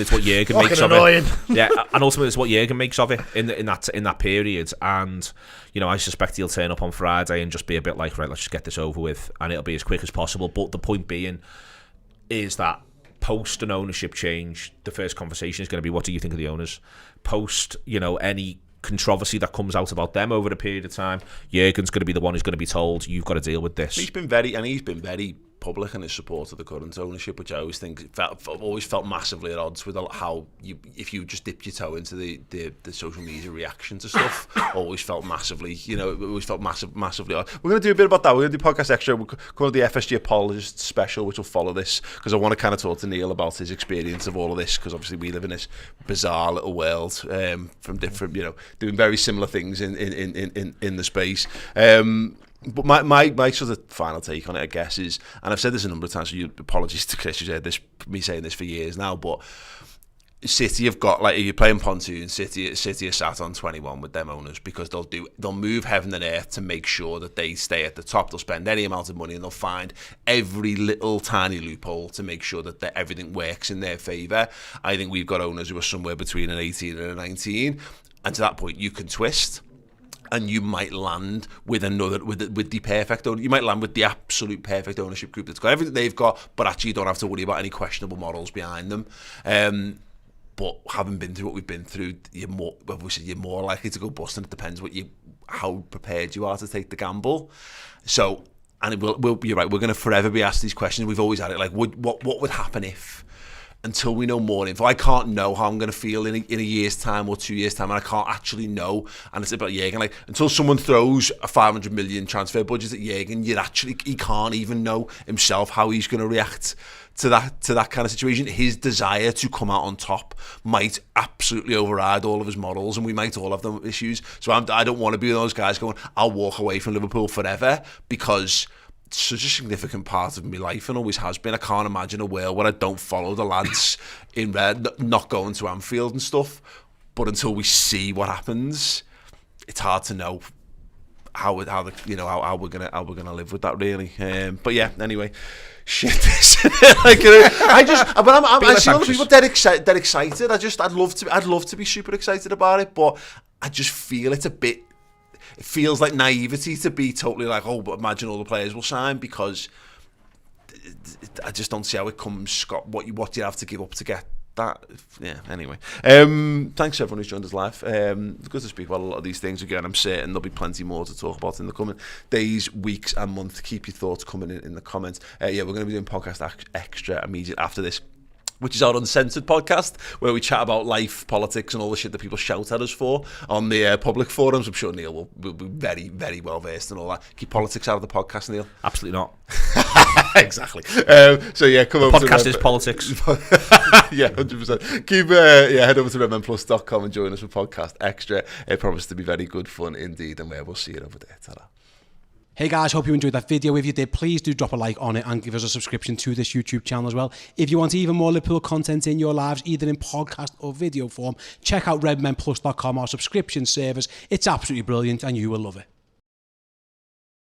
it's what Jürgen makes of it. Yeah, and ultimately it's what Jürgen makes of it in that period. And I suspect he'll turn up on Friday and just be a bit like, right, let's just get this over with, and it'll be as quick as possible. But the point being is that post an ownership change, the first conversation is going to be, what do you think of the owners? Post any controversy that comes out about them over a period of time, Jürgen's going to be the one who's going to be told, you've got to deal with this. He's been very public in his support of the current ownership, which I always think always felt massively at odds with how if you just dipped your toe into the social media reaction to stuff, always felt massively, massively odd. We're going to do a bit about that. We're going to do Podcast Extra. We'll call it the FSG Apologist Special, which will follow this, because I want to kind of talk to Neil about his experience of all of this, because obviously we live in this bizarre little world from different, doing very similar things in the space. But my sort of final take on it, I guess, is, and I've said this a number of times, so apologies to Chris, who's heard this, me saying this for years now, but City have got, like, if you're playing pontoon, City are sat on 21 with them owners, because they'll move heaven and earth to make sure that they stay at the top. They'll spend any amount of money and they'll find every little tiny loophole to make sure that everything works in their favour. I think we've got owners who are somewhere between an 18 and a 19, and to that point you can twist. And you might land with the perfect owner. You might land with the absolute perfect ownership group that's got everything they've got, but actually you don't have to worry about any questionable morals behind them. But having been through what we've been through, you're more likely to go bust, and it depends how prepared you are to take the gamble. So, and you're right, we're going to forever be asked these questions. We've always had it, like, what would happen if? Until we know more info, I can't know how I'm going to feel in a year's time or 2 years' time, and I can't actually know. And it's about Jürgen, like, until someone throws a 500 million transfer budget at Jürgen, he can't even know himself how he's going to react to that kind of situation. His desire to come out on top might absolutely override all of his models, and we might all have them issues. So I don't want to be those guys going, I'll walk away from Liverpool forever, because such a significant part of my life and always has been. I can't imagine a world where I don't follow the lads in red, not going to Anfield and stuff. But until we see what happens, it's hard to know how we're gonna live with that, really. But yeah, anyway, shit. I see other people dead excited. I'd love to be super excited about it, but I just feel it's a bit. It feels like naivety to be totally like, oh, but imagine all the players will sign, because I just don't see how it comes. Scott, what do you have to give up to get that? Yeah. Anyway, thanks to everyone who's joined us live. It's good to speak about a lot of these things again. I'm certain there'll be plenty more to talk about in the coming days, weeks, and months. Keep your thoughts coming in the comments. We're going to be doing Podcast Extra immediately after this, which is our uncensored podcast, where we chat about life, politics, and all the shit that people shout at us for on the public forums. I'm sure Neil will be very, very well versed in all that. Keep politics out of the podcast, Neil. Absolutely not. Exactly. So yeah, come over. Podcast is politics. Yeah, 100%. Head over to redmenplus.com and join us for Podcast Extra. It promises to be very good fun indeed, and we'll see you over there. Ta-da. Hey guys, hope you enjoyed that video. If you did, please do drop a like on it and give us a subscription to this YouTube channel as well. If you want even more Liverpool content in your lives, either in podcast or video form, check out redmenplus.com, our subscription service. It's absolutely brilliant and you will love it.